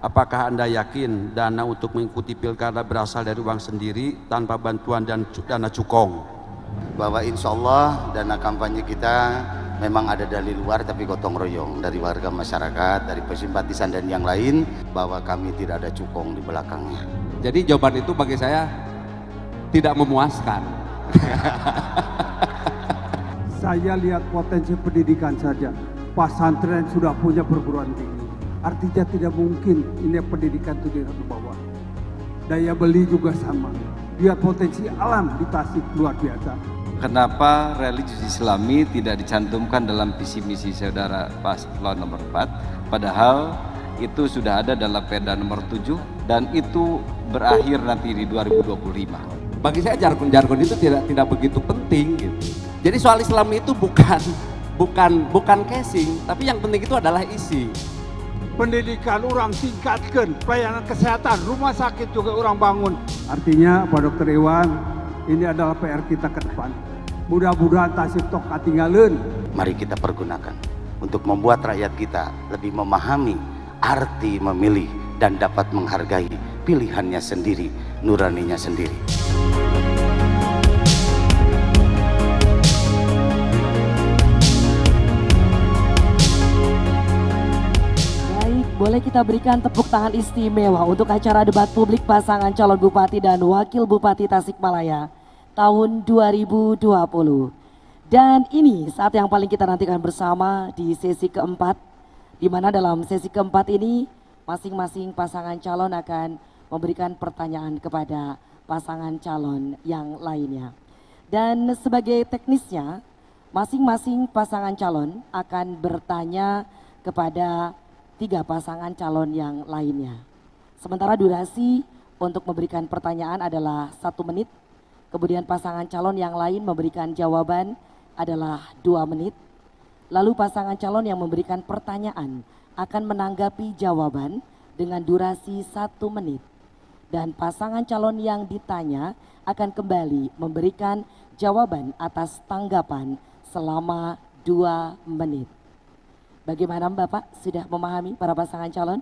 Apakah Anda yakin dana untuk mengikuti pilkada berasal dari uang sendiri tanpa bantuan dan dana cukong? Bahwa insya Allah dana kampanye kita memang ada dari luar tapi gotong royong dari warga masyarakat, dari simpatisan dan yang lain, bahwa kami tidak ada cukong di belakangnya. Jadi jawaban itu bagi saya tidak memuaskan. Saya lihat potensi pendidikan saja. Pesantren sudah punya perguruan tinggi. Artinya tidak mungkin ini pendidikan itu di bawah. Daya beli juga sama. Lihat potensi alam di Tasik luar biasa. Kenapa religius Islami tidak dicantumkan dalam visi misi saudara paslon nomor 4, padahal itu sudah ada dalam Perda nomor 7 dan itu berakhir nanti di 2025. Bagi saya jargon-jargon itu tidak begitu penting gitu. Jadi soal Islam itu bukan casing, tapi yang penting itu adalah isi. Pendidikan orang tingkatkan, pelayanan kesehatan, rumah sakit juga orang bangun. Artinya Pak Dr. Iwan, ini adalah PR kita ke depan. Mudah-mudahan Tasik tok katinggalan. Mari kita pergunakan untuk membuat rakyat kita lebih memahami arti memilih dan dapat menghargai pilihannya sendiri, nuraninya sendiri. Boleh kita berikan tepuk tangan istimewa untuk acara debat publik pasangan calon Bupati dan Wakil Bupati Tasikmalaya tahun 2020. Dan ini saat yang paling kita nantikan bersama di sesi keempat, di mana dalam sesi keempat ini masing-masing pasangan calon akan memberikan pertanyaan kepada pasangan calon yang lainnya. Dan sebagai teknisnya, masing-masing pasangan calon akan bertanya kepada 3 pasangan calon yang lainnya. Sementara durasi untuk memberikan pertanyaan adalah 1 menit, kemudian pasangan calon yang lain memberikan jawaban adalah 2 menit, lalu pasangan calon yang memberikan pertanyaan akan menanggapi jawaban dengan durasi 1 menit, dan pasangan calon yang ditanya akan kembali memberikan jawaban atas tanggapan selama 2 menit. Bagaimana Bapak, sudah memahami para pasangan calon?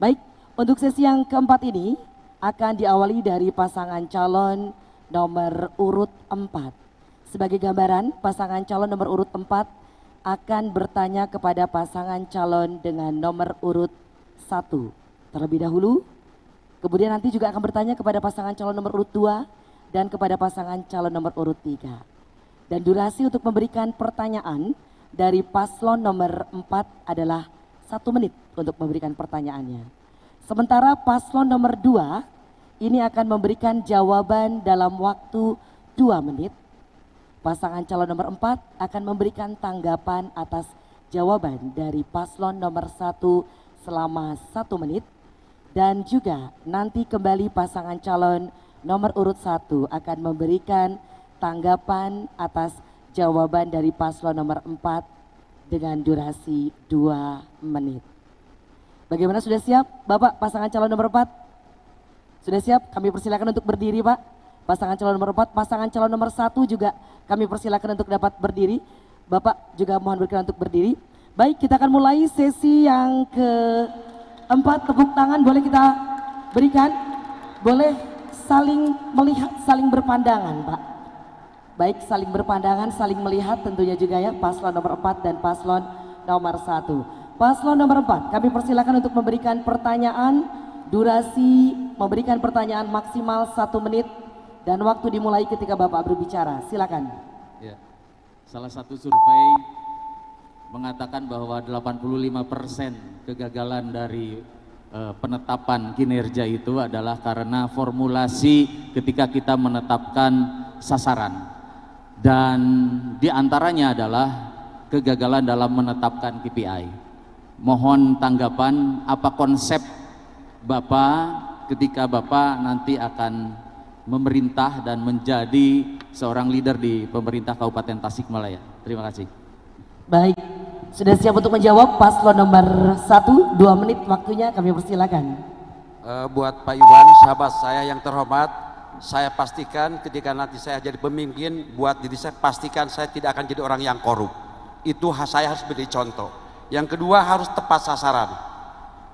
Baik, untuk sesi yang keempat ini akan diawali dari pasangan calon nomor urut 4. Sebagai gambaran, pasangan calon nomor urut 4 akan bertanya kepada pasangan calon dengan nomor urut 1 terlebih dahulu. Kemudian nanti juga akan bertanya kepada pasangan calon nomor urut 2 dan kepada pasangan calon nomor urut 3. Dan durasi untuk memberikan pertanyaan dari paslon nomor 4 adalah 1 menit untuk memberikan pertanyaannya. Sementara paslon nomor 2 ini akan memberikan jawaban dalam waktu 2 menit. Pasangan calon nomor 4 akan memberikan tanggapan atas jawaban dari paslon nomor 1 selama 1 menit. Dan juga nanti kembali pasangan calon nomor urut 1 akan memberikan tanggapan atas jawaban dari paslon nomor 4 dengan durasi 2 menit. Bagaimana, sudah siap Bapak pasangan calon nomor 4? Sudah siap? Kami persilakan untuk berdiri Pak. Pasangan calon nomor 4, pasangan calon nomor 1 juga kami persilakan untuk dapat berdiri. Bapak juga mohon berkenan untuk berdiri. Baik, kita akan mulai sesi yang keempat. Tepuk tangan boleh kita berikan? Boleh saling melihat, saling berpandangan Pak. Baik, saling berpandangan, saling melihat tentunya juga ya, paslon nomor 4 dan paslon nomor 1. Paslon nomor 4, kami persilakan untuk memberikan pertanyaan, durasi memberikan pertanyaan maksimal 1 menit dan waktu dimulai ketika Bapak berbicara. Silakan. Ya. Salah satu survei mengatakan bahwa 85% kegagalan dari penetapan kinerja itu adalah karena formulasi ketika kita menetapkan sasaran. Dan diantaranya adalah kegagalan dalam menetapkan KPI. Mohon tanggapan, apa konsep Bapak ketika Bapak nanti akan memerintah dan menjadi seorang leader di pemerintah Kabupaten Tasikmalaya. Terima kasih. Baik, sudah siap untuk menjawab paslon nomor 1, 2 menit waktunya, kami persilakan. Buat Pak Iwan, sahabat saya yang terhormat, saya pastikan ketika nanti saya jadi pemimpin, buat diri saya pastikan saya tidak akan jadi orang yang korup. Itu saya harus beri contoh. Yang kedua, harus tepat sasaran.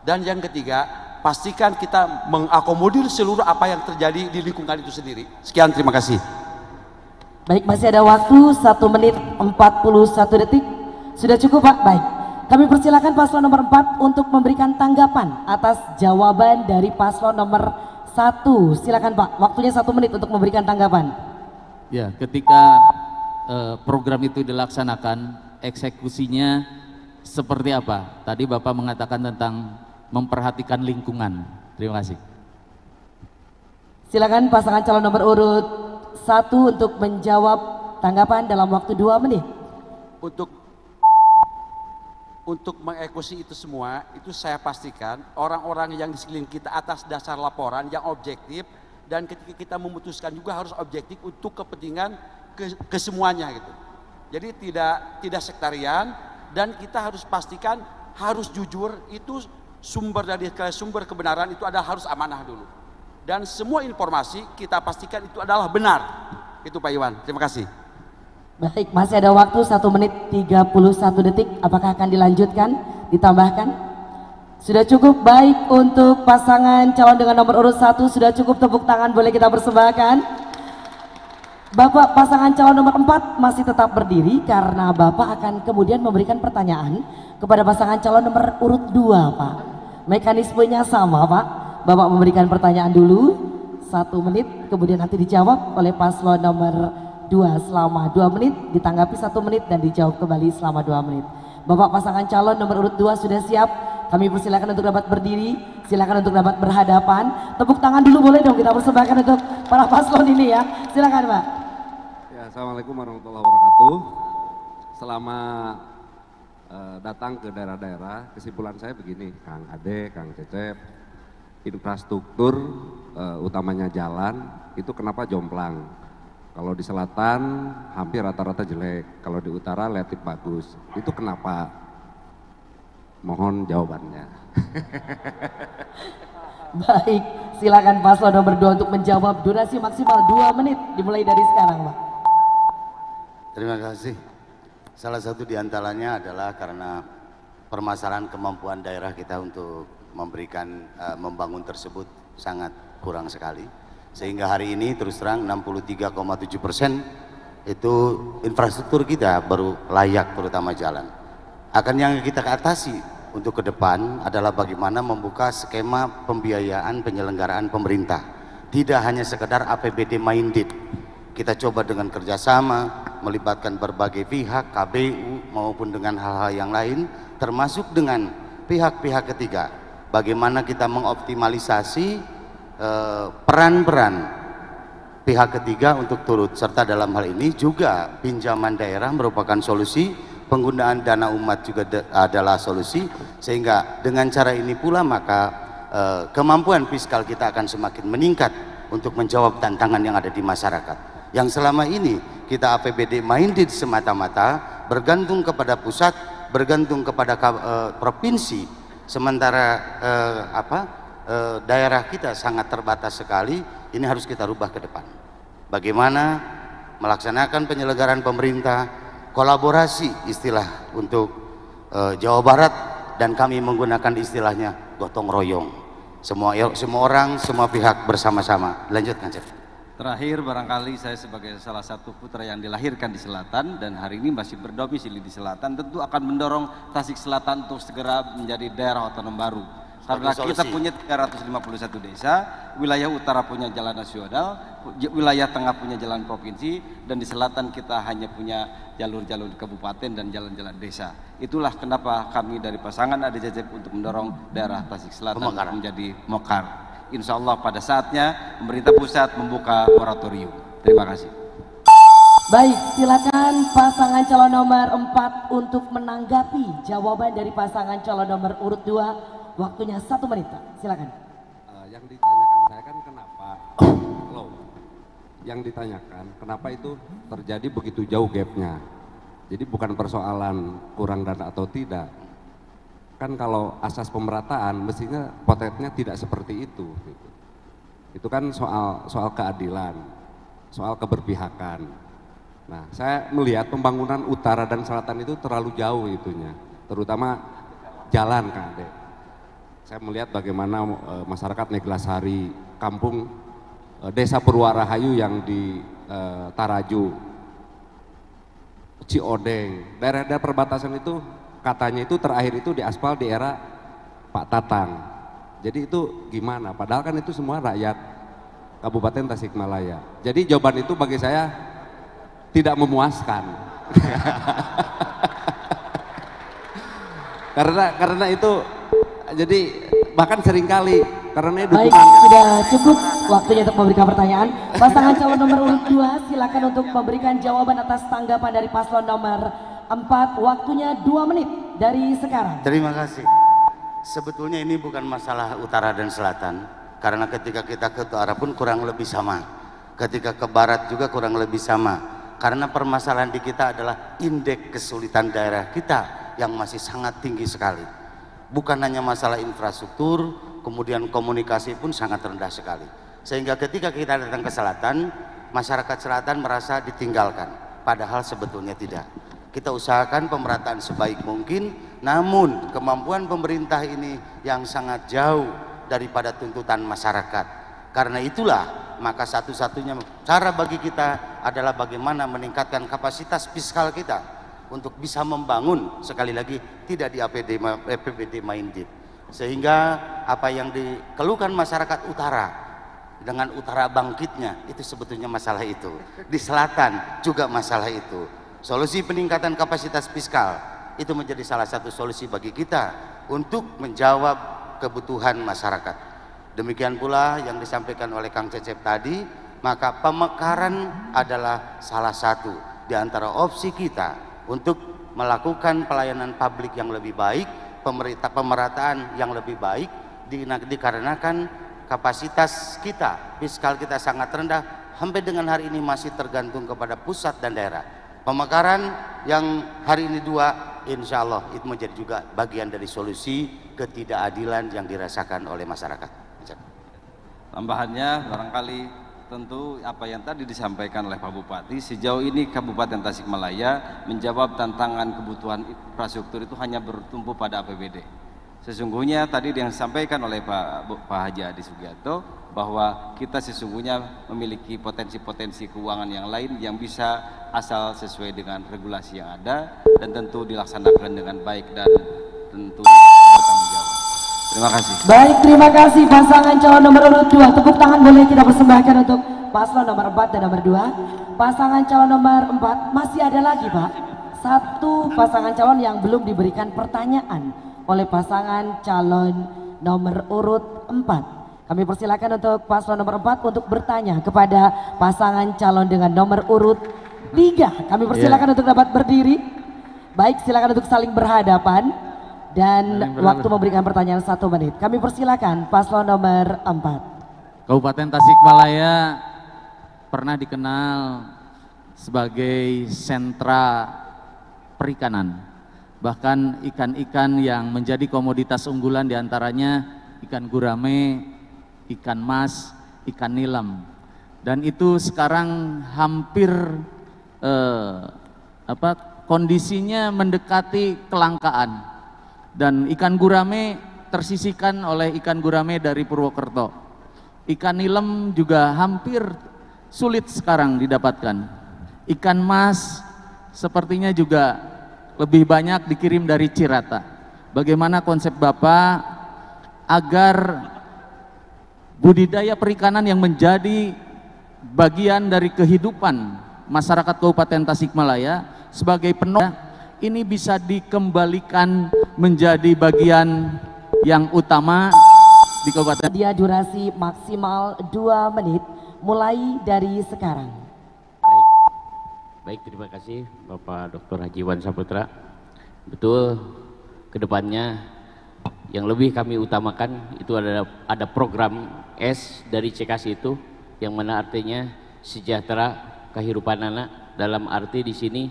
Dan yang ketiga, pastikan kita mengakomodir seluruh apa yang terjadi di lingkungan itu sendiri. Sekian, terima kasih. Baik, masih ada waktu 1 menit 41 detik. Sudah cukup Pak? Baik. Kami persilakan paslon nomor 4 untuk memberikan tanggapan atas jawaban dari paslon nomor 1. Silakan Pak, waktunya 1 menit untuk memberikan tanggapan. Ya, ketika program itu dilaksanakan, eksekusinya seperti apa? Tadi Bapak mengatakan tentang memperhatikan lingkungan. Terima kasih. Silakan pasangan calon nomor urut 1 untuk menjawab tanggapan dalam waktu 2 menit. Untuk mengeksekusi itu semua, itu saya pastikan orang-orang yang di sekeliling kita atas dasar laporan yang objektif, dan ketika kita memutuskan juga harus objektif untuk kepentingan kesemuanya gitu. Jadi tidak sektarian, dan kita harus pastikan harus jujur, itu sumber kebenaran itu adalah harus amanah dulu. Dan semua informasi kita pastikan itu adalah benar. Itu Pak Iwan, terima kasih. Baik, masih ada waktu 1 menit 31 detik. Apakah akan dilanjutkan, ditambahkan? Sudah cukup. Baik, untuk pasangan calon dengan nomor urut 1 sudah cukup, tepuk tangan boleh kita persembahkan. Bapak pasangan calon nomor 4 masih tetap berdiri karena Bapak akan kemudian memberikan pertanyaan kepada pasangan calon nomor urut 2 Pak. Mekanismenya sama Pak. Bapak memberikan pertanyaan dulu 1 menit, kemudian nanti dijawab oleh paslon nomor 2 selama 2 menit, ditanggapi 1 menit, dan dijawab kembali selama 2 menit. Bapak pasangan calon nomor urut 2 sudah siap. Kami persilakan untuk dapat berdiri, silakan untuk dapat berhadapan. Tepuk tangan dulu boleh dong kita persembahkan untuk para paslon ini ya. Silakan Pak. Ya, Assalamualaikum warahmatullahi wabarakatuh. Selama datang ke daerah-daerah, kesimpulan saya begini, Kang Ade, Kang Cecep, infrastruktur utamanya jalan itu kenapa jomplang? Kalau di selatan hampir rata-rata jelek, kalau di utara relatif bagus. Itu kenapa? Mohon jawabannya. Baik, silakan paslon nomor 2 untuk menjawab. Durasi maksimal 2 menit dimulai dari sekarang Pak. Terima kasih. Salah satu diantaranya adalah karena permasalahan kemampuan daerah kita untuk membangun tersebut sangat kurang sekali. Sehingga hari ini terus terang 63,7% itu infrastruktur kita baru layak, terutama jalan. Akan yang kita atasi untuk ke depan adalah bagaimana membuka skema pembiayaan penyelenggaraan pemerintah. Tidak hanya sekedar APBD minded. Kita coba dengan kerjasama, melibatkan berbagai pihak, KBU maupun dengan hal-hal yang lain, termasuk dengan pihak-pihak ketiga. Bagaimana kita mengoptimalisasi peran-peran pihak ketiga untuk turut serta dalam hal ini. Juga pinjaman daerah merupakan solusi, penggunaan dana umat juga adalah solusi, sehingga dengan cara ini pula maka kemampuan fiskal kita akan semakin meningkat untuk menjawab tantangan yang ada di masyarakat. Yang selama ini kita APBD minded semata-mata, bergantung kepada pusat, bergantung kepada provinsi, sementara daerah kita sangat terbatas sekali. Ini harus kita rubah ke depan. Bagaimana melaksanakan penyelenggaraan pemerintah, kolaborasi istilah untuk Jawa Barat, dan kami menggunakan istilahnya gotong royong. Semua orang, semua pihak bersama-sama. Lanjutkan, Chef. Terakhir, barangkali saya sebagai salah satu putra yang dilahirkan di selatan dan hari ini masih berdomisili di selatan, tentu akan mendorong Tasik Selatan untuk segera menjadi daerah otonom baru. Karena kita punya 351 desa, wilayah utara punya jalan nasional, wilayah tengah punya jalan provinsi, dan di selatan kita hanya punya jalur-jalur kabupaten dan jalan-jalan desa. Itulah kenapa kami dari pasangan Ade Cecep untuk mendorong daerah Tasik Selatan menjadi mokar. Insya Allah pada saatnya pemerintah pusat membuka moratorium. Terima kasih. Baik, silakan pasangan calon nomor 4 untuk menanggapi jawaban dari pasangan calon nomor urut 2. Waktunya 1 menit, Pak. Silakan. Yang ditanyakan saya kan kenapa? Yang ditanyakan kenapa itu terjadi begitu jauh gapnya. Jadi bukan persoalan kurang dana atau tidak. Kan kalau asas pemerataan mestinya potretnya tidak seperti itu. Itu kan soal keadilan, soal keberpihakan. Nah, saya melihat pembangunan utara dan selatan itu terlalu jauh itunya, terutama jalan, Kak Ade. saya melihat bagaimana masyarakat Neglasari, kampung Desa Purwarahayu yang di Taraju, Ciodeng, daerah-daerah perbatasan itu katanya itu terakhir itu diaspal di era Pak Tatang. Jadi itu gimana? Padahal kan itu semua rakyat Kabupaten Tasikmalaya. Jadi jawaban itu bagi saya tidak memuaskan. karena itu jadi bahkan seringkali karena itu baik, sudah cukup waktunya untuk memberikan pertanyaan. Pasangan calon nomor urut 2 silakan untuk memberikan jawaban atas tanggapan dari paslon nomor 4. Waktunya 2 menit dari sekarang. Terima kasih. Sebetulnya ini bukan masalah utara dan selatan, karena ketika kita ke utara pun kurang lebih sama, ketika ke barat juga kurang lebih sama, karena permasalahan di kita adalah indeks kesulitan daerah kita yang masih sangat tinggi sekali. Bukan hanya masalah infrastruktur, kemudian komunikasi pun sangat rendah sekali. Sehingga ketika kita datang ke selatan, masyarakat selatan merasa ditinggalkan, padahal sebetulnya tidak. Kita usahakan pemerataan sebaik mungkin, namun kemampuan pemerintah ini yang sangat jauh daripada tuntutan masyarakat. Karena itulah maka satu-satunya cara bagi kita adalah bagaimana meningkatkan kapasitas fiskal kita untuk bisa membangun, sekali lagi tidak di APBD minded, sehingga apa yang dikeluhkan masyarakat utara dengan utara bangkitnya itu sebetulnya masalah itu, di selatan juga masalah itu. Solusi peningkatan kapasitas fiskal itu menjadi salah satu solusi bagi kita untuk menjawab kebutuhan masyarakat. Demikian pula yang disampaikan oleh Kang Cecep tadi, maka pemekaran adalah salah satu di antara opsi kita untuk melakukan pelayanan publik yang lebih baik, pemerataan yang lebih baik, dikarenakan kapasitas kita, fiskal kita sangat rendah, sampai dengan hari ini masih tergantung kepada pusat dan daerah. Pemekaran yang hari ini 2, insya Allah itu menjadi juga bagian dari solusi ketidakadilan yang dirasakan oleh masyarakat. Tambahannya barangkali tentu apa yang tadi disampaikan oleh Pak Bupati, sejauh ini Kabupaten Tasikmalaya menjawab tantangan kebutuhan infrastruktur itu hanya bertumpu pada APBD. Sesungguhnya tadi yang disampaikan oleh Pak Haji Adi Sugiarto bahwa kita sesungguhnya memiliki potensi-potensi keuangan yang lain yang bisa asal sesuai dengan regulasi yang ada dan tentu dilaksanakan dengan baik dan tentu bertanggung jawab. Terima kasih. Baik, terima kasih pasangan calon nomor urut 2. Tepuk tangan boleh kita persembahkan untuk paslon nomor 4 dan nomor 2. Pasangan calon nomor 4 masih ada lagi, Pak. Satu pasangan calon yang belum diberikan pertanyaan oleh pasangan calon nomor urut 4. Kami persilakan untuk paslon nomor 4 untuk bertanya kepada pasangan calon dengan nomor urut 3. Kami persilakan untuk dapat berdiri. Baik, silakan untuk saling berhadapan. Dan waktu memberikan pertanyaan 1 menit. Kami persilakan paslon nomor 4. Kabupaten Tasikmalaya pernah dikenal sebagai sentra perikanan. Bahkan ikan-ikan yang menjadi komoditas unggulan diantaranya ikan gurame, ikan mas, ikan nilam. Dan itu sekarang hampir kondisinya mendekati kelangkaan. Dan ikan gurame tersisihkan oleh ikan gurame dari Purwokerto. Ikan nilem juga hampir sulit sekarang didapatkan. Ikan mas sepertinya juga lebih banyak dikirim dari Cirata. Bagaimana konsep Bapak agar budidaya perikanan yang menjadi bagian dari kehidupan masyarakat Kabupaten Tasikmalaya sebagai penopang ini bisa dikembalikan menjadi bagian yang utama di Kabupaten. Dia durasi maksimal 2 menit mulai dari sekarang. Baik, terima kasih Bapak Dr. Haji Wan Saputra. Betul, kedepannya yang lebih kami utamakan itu ada program S dari CKS itu, yang mana artinya sejahtera kehidupan anak. Dalam arti di sini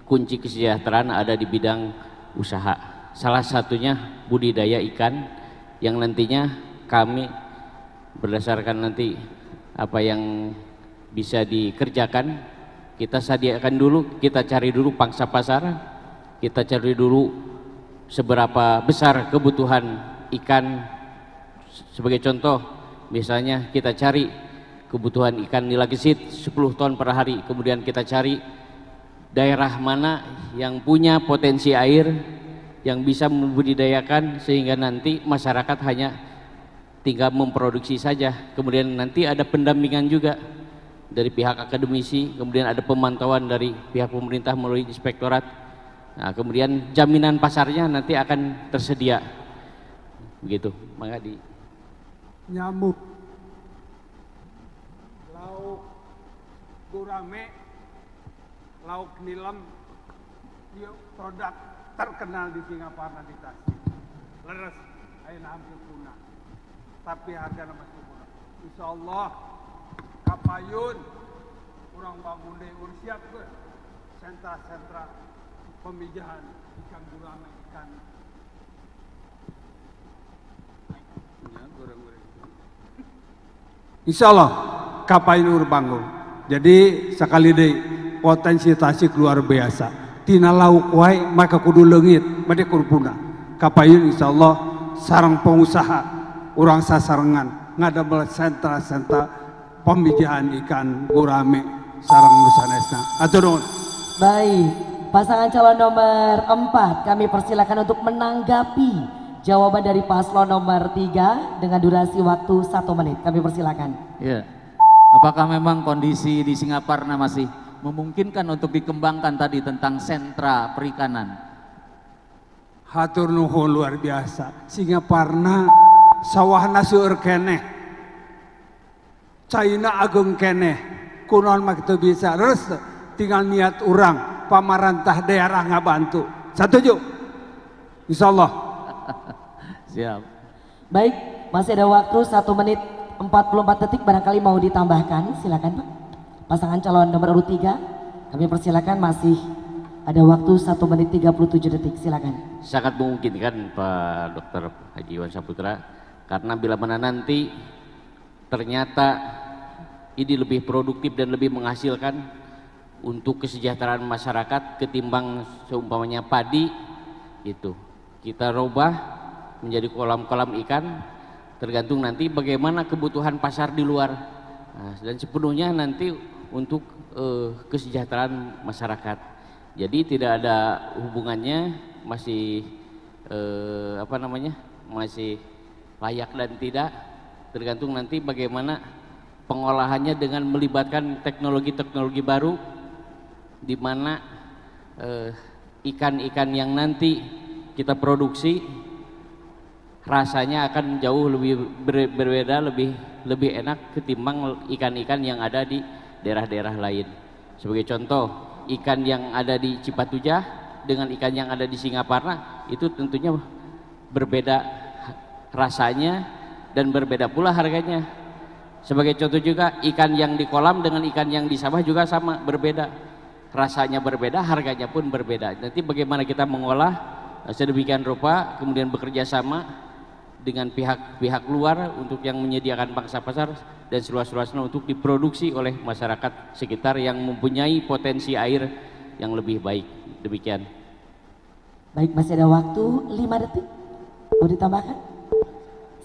kunci kesejahteraan ada di bidang usaha. Salah satunya budidaya ikan yang nantinya kami berdasarkan nanti apa yang bisa dikerjakan, kita sediakan dulu, kita cari dulu pangsa pasar, kita cari dulu seberapa besar kebutuhan ikan Sebagai contoh, misalnya kita cari kebutuhan ikan nila gesit 10 ton per hari, kemudian kita cari daerah mana yang punya potensi air yang bisa membudidayakan sehingga nanti masyarakat hanya tinggal memproduksi saja. Kemudian nanti ada pendampingan juga dari pihak akademisi, kemudian ada pemantauan dari pihak pemerintah melalui inspektorat. Nah, kemudian jaminan pasarnya nanti akan tersedia. Begitu, maka di nyamuk, lauk gurame, lauk nilam, dia produk terkenal di Singapura di Tasik. Leres, ayo hampir punah. Tapi harganya masih murah. Insya Allah, kapayun, kurang bangun deh, siap ke sentra-sentra pemijahan ikan gurame, ikan. Insya Allah kapayun bangun. Jadi sekali deh potensi Tasik luar biasa. Tina lauk wae maka kudu leungit, bade kudu punah. Kapayun insya Allah sarang pengusaha urang sasarengan ngadamel sentra-sentra pemijahan ikan gurame sarang nusanesna. Atur nuhun. Baik, pasangan calon nomor 4 kami persilakan untuk menanggapi jawaban dari paslon nomor 3 dengan durasi waktu 1 menit. Kami persilakan. Ya. Apakah memang kondisi di Singaparna masih memungkinkan untuk dikembangkan tadi tentang sentra perikanan? Hatur nuhun luar biasa. Singaparna sawahna seueur keneh. Caina agung keneh. Kunaon mah kitu bisa. Terus tinggal niat urang pamarantah daerah ngabantu. Setuju? Insyaallah. Siap. Baik, masih ada waktu 1 menit 44 detik, barangkali mau ditambahkan, silakan Pak. Pasangan calon nomor urut 3, kami persilakan, masih ada waktu 1 menit 37 detik, silakan. Sangat memungkinkan Pak Dr. Haji Iwan Saputra, karena bila mana nanti ternyata ini lebih produktif dan lebih menghasilkan untuk kesejahteraan masyarakat ketimbang seumpamanya padi, itu kita robah menjadi kolam-kolam ikan, tergantung nanti bagaimana kebutuhan pasar di luar. Nah, dan sepenuhnya nanti untuk kesejahteraan masyarakat. Jadi tidak ada hubungannya, masih masih layak dan tidak, tergantung nanti bagaimana pengolahannya dengan melibatkan teknologi-teknologi baru, di mana ikan-ikan yang nanti kita produksi rasanya akan jauh lebih berbeda, lebih enak ketimbang ikan-ikan yang ada di daerah-daerah lain. Sebagai contoh, ikan yang ada di Cipatujah dengan ikan yang ada di Singaparna itu tentunya berbeda rasanya dan berbeda pula harganya. Sebagai contoh juga, ikan yang di kolam dengan ikan yang di Sabah juga sama, berbeda. Rasanya berbeda, harganya pun berbeda. Nanti bagaimana kita mengolah sedemikian rupa, kemudian bekerja sama dengan pihak-pihak luar untuk yang menyediakan pangsa pasar dan seluas-luasnya untuk diproduksi oleh masyarakat sekitar yang mempunyai potensi air yang lebih baik. Demikian. Baik, masih ada waktu 5 detik. Mau ditambahkan?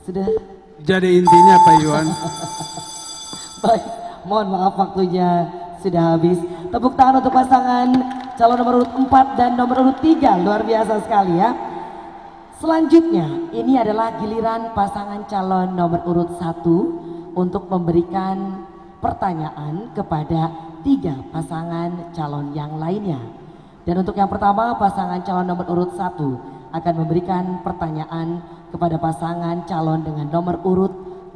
Sudah. Jadi intinya Pak Iwan. Baik, mohon maaf waktunya sudah habis. Tepuk tangan untuk pasangan calon nomor urut 4 dan nomor urut 3. Luar biasa sekali ya. Selanjutnya, ini adalah giliran pasangan calon nomor urut 1 untuk memberikan pertanyaan kepada 3 pasangan calon yang lainnya. Dan untuk yang pertama, pasangan calon nomor urut 1 akan memberikan pertanyaan kepada pasangan calon dengan nomor urut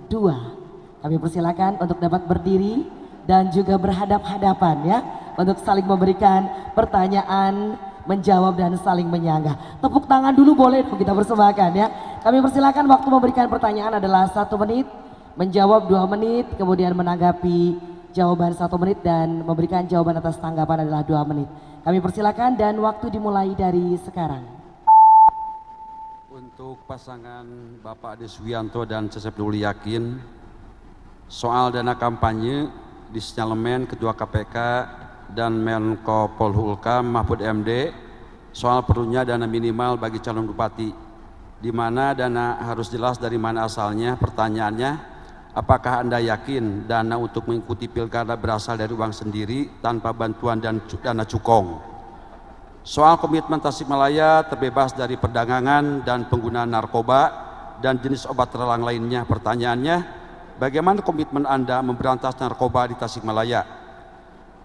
2. Kami persilakan untuk dapat berdiri dan juga berhadap-hadapan ya, untuk saling memberikan pertanyaan, menjawab dan saling menyanggah. Tepuk tangan dulu boleh dong kita persembahkan ya. Kami persilakan, waktu memberikan pertanyaan adalah 1 menit, menjawab 2 menit, kemudian menanggapi jawaban 1 menit dan memberikan jawaban atas tanggapan adalah 2 menit. Kami persilakan dan waktu dimulai dari sekarang. Untuk pasangan Bapak Ade Suwianto dan Cecep Nurul Yakin, soal dana kampanye di sinyalemen Ketua KPK dan Menko Polhukam Mahfud MD soal perlunya dana minimal bagi calon bupati. di mana dana harus jelas dari mana asalnya. Pertanyaannya, apakah Anda yakin dana untuk mengikuti pilkada berasal dari uang sendiri tanpa bantuan dan dana cukong? Soal komitmen Tasikmalaya terbebas dari perdagangan dan penggunaan narkoba dan jenis obat terlarang lainnya. Pertanyaannya, bagaimana komitmen Anda memberantas narkoba di Tasikmalaya?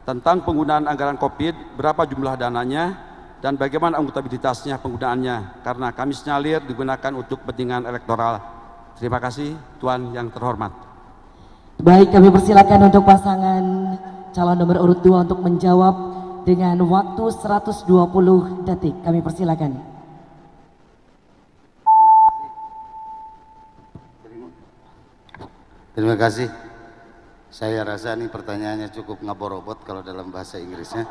Tentang penggunaan anggaran COVID, berapa jumlah dananya dan bagaimana akuntabilitasnya penggunaannya? Karena kami sinyalir digunakan untuk kepentingan elektoral. Terima kasih, Tuan yang terhormat. Baik, kami persilakan untuk pasangan calon nomor urut 2 untuk menjawab dengan waktu 120 detik. Kami persilakan. Terima kasih. Saya rasa ini pertanyaannya cukup ngaborobot kalau dalam bahasa Inggrisnya.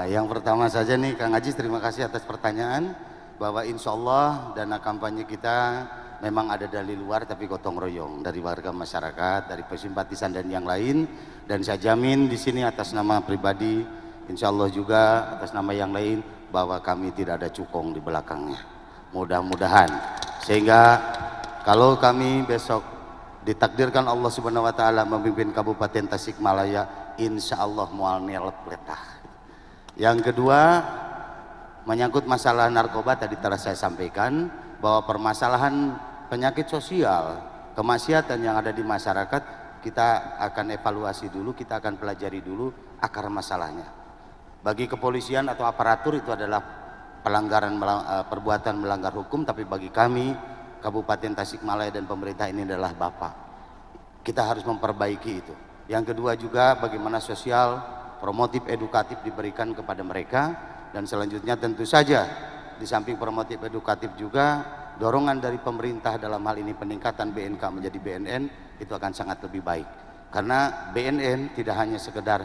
Yang pertama saja nih Kang Ajis, terima kasih atas pertanyaan bahwa insya Allah dana kampanye kita memang ada dari luar tapi gotong royong dari warga masyarakat, dari simpatisan dan yang lain, dan saya jamin di sini atas nama pribadi, insya Allah juga atas nama yang lain bahwa kami tidak ada cukong di belakangnya. Mudah-mudahan sehingga kalau kami besok ditakdirkan Allah Subhanahu Wa Taala memimpin Kabupaten Tasikmalaya, insya Allah mual letah. Yang kedua, menyangkut masalah narkoba, tadi telah saya sampaikan bahwa permasalahan penyakit sosial, kemaksiatan yang ada di masyarakat, kita akan evaluasi dulu, kita akan pelajari dulu akar masalahnya. Bagi kepolisian atau aparatur itu adalah pelanggaran, perbuatan melanggar hukum, tapi bagi kami Kabupaten Tasikmalaya dan pemerintah ini adalah Bapak. Kita harus memperbaiki itu. Yang kedua juga bagaimana sosial promotif edukatif diberikan kepada mereka, dan selanjutnya tentu saja di samping promotif edukatif juga dorongan dari pemerintah dalam hal ini peningkatan BNK menjadi BNN itu akan sangat lebih baik, karena BNN tidak hanya sekedar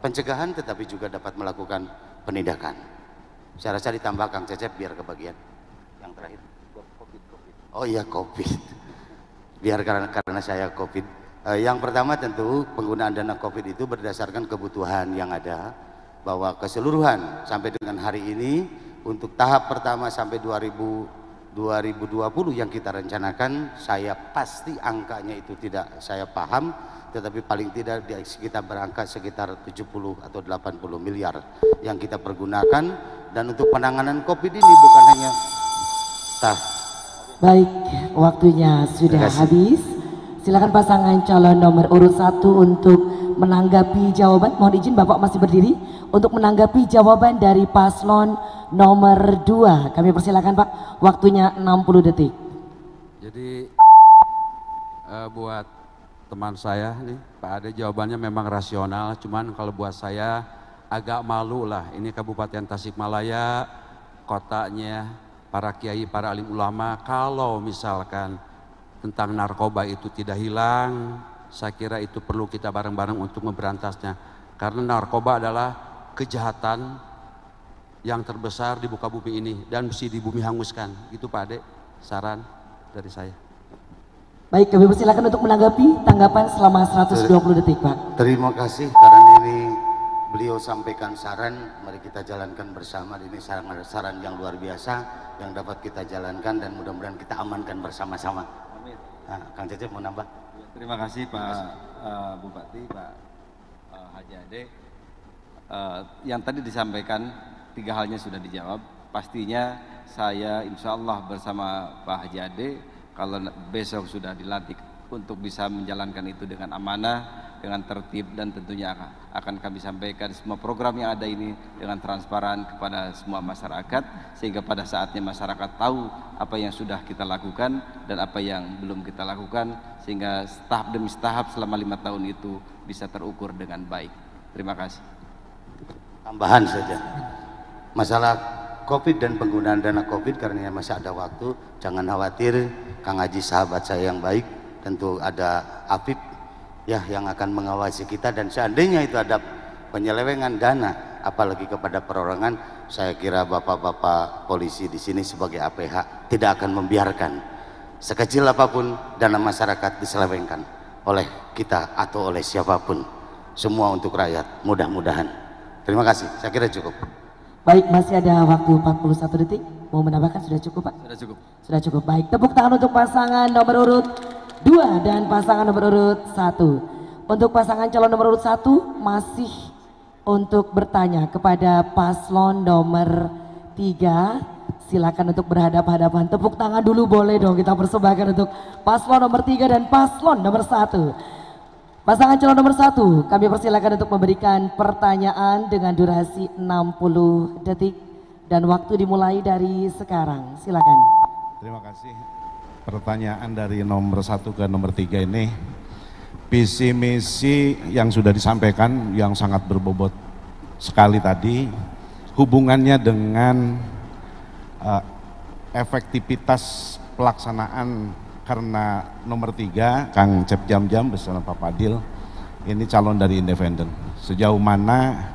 pencegahan tetapi juga dapat melakukan penindakan. Saya rasa ditambah Kang Cecep biar kebagian yang terakhir. Oh iya, COVID, biar karena saya COVID. Yang pertama tentu penggunaan dana COVID itu berdasarkan kebutuhan yang ada, bahwa keseluruhan sampai dengan hari ini untuk tahap pertama sampai 2020 yang kita rencanakan, saya pasti angkanya itu tidak saya paham, tetapi paling tidak kita berangkat sekitar 70 atau 80 miliar yang kita pergunakan. Dan untuk penanganan COVID ini bukan hanya Baik, waktunya sudah habis. Silakan pasangan calon nomor urut 1 untuk menanggapi jawaban. Mohon izin Bapak masih berdiri untuk menanggapi jawaban dari paslon nomor 2. Kami persilakan Pak, waktunya 60 detik. Jadi buat teman saya nih Pak Ade, jawabannya memang rasional, cuman kalau buat saya agak malu lah. Ini Kabupaten Tasikmalaya, kotanya, para kiai, para alim ulama, kalau misalkan tentang narkoba itu tidak hilang, saya kira itu perlu kita bareng-bareng untuk memberantasnya. Karena narkoba adalah kejahatan yang terbesar di muka bumi ini dan mesti di bumi hanguskan. Itu Pak Ade, saran dari saya. Baik, kami persilakan untuk menanggapi tanggapan selama 120 detik Pak. Terima kasih, karena ini beliau sampaikan saran, mari kita jalankan bersama. Ini saran yang luar biasa yang dapat kita jalankan dan mudah-mudahan kita amankan bersama-sama. Nah, Kang Cecep mau nambah? Terima kasih Pak Bupati, Pak Haji Ade. Yang tadi disampaikan 3 halnya sudah dijawab. Pastinya saya insya Allah bersama Pak Haji Ade kalau besok sudah dilantik untuk bisa menjalankan itu dengan amanah, dengan tertib, dan tentunya akan kami sampaikan semua program yang ada ini dengan transparan kepada semua masyarakat, sehingga pada saatnya masyarakat tahu apa yang sudah kita lakukan dan apa yang belum kita lakukan, sehingga tahap demi tahap selama 5 tahun itu bisa terukur dengan baik. Terima kasih. Tambahan saja, masalah COVID dan penggunaan dana COVID, karena masih ada waktu, jangan khawatir. Kang Haji sahabat saya yang baik, tentu ada Apip ya yang akan mengawasi kita, dan seandainya itu ada penyelewengan dana apalagi kepada perorangan, saya kira bapak-bapak polisi di sini sebagai APH tidak akan membiarkan sekecil apapun dana masyarakat diselewengkan oleh kita atau oleh siapapun. Semua untuk rakyat, mudah-mudahan. Terima kasih, saya kira cukup. Baik, masih ada waktu 41 detik. Mau menambahkan sudah cukup Pak? Sudah cukup. Sudah cukup. Baik, tepuk tangan untuk pasangan nomor urut 2 dan pasangan nomor urut 1. Untuk pasangan calon nomor urut 1 masih untuk bertanya kepada paslon nomor 3. Silakan untuk berhadapan-hadapan. Tepuk tangan dulu boleh dong, kita persembahkan untuk paslon nomor 3 dan paslon nomor 1. Pasangan calon nomor 1, kami persilakan untuk memberikan pertanyaan dengan durasi 60 detik. Dan waktu dimulai dari sekarang, silakan. Terima kasih. Pertanyaan dari nomor 1 ke nomor 3 ini, visi misi yang sudah disampaikan yang sangat berbobot sekali tadi, hubungannya dengan efektivitas pelaksanaan, karena nomor 3, Kang Cep Jam-Jam bersama Pak Fadil, ini calon dari independen. Sejauh mana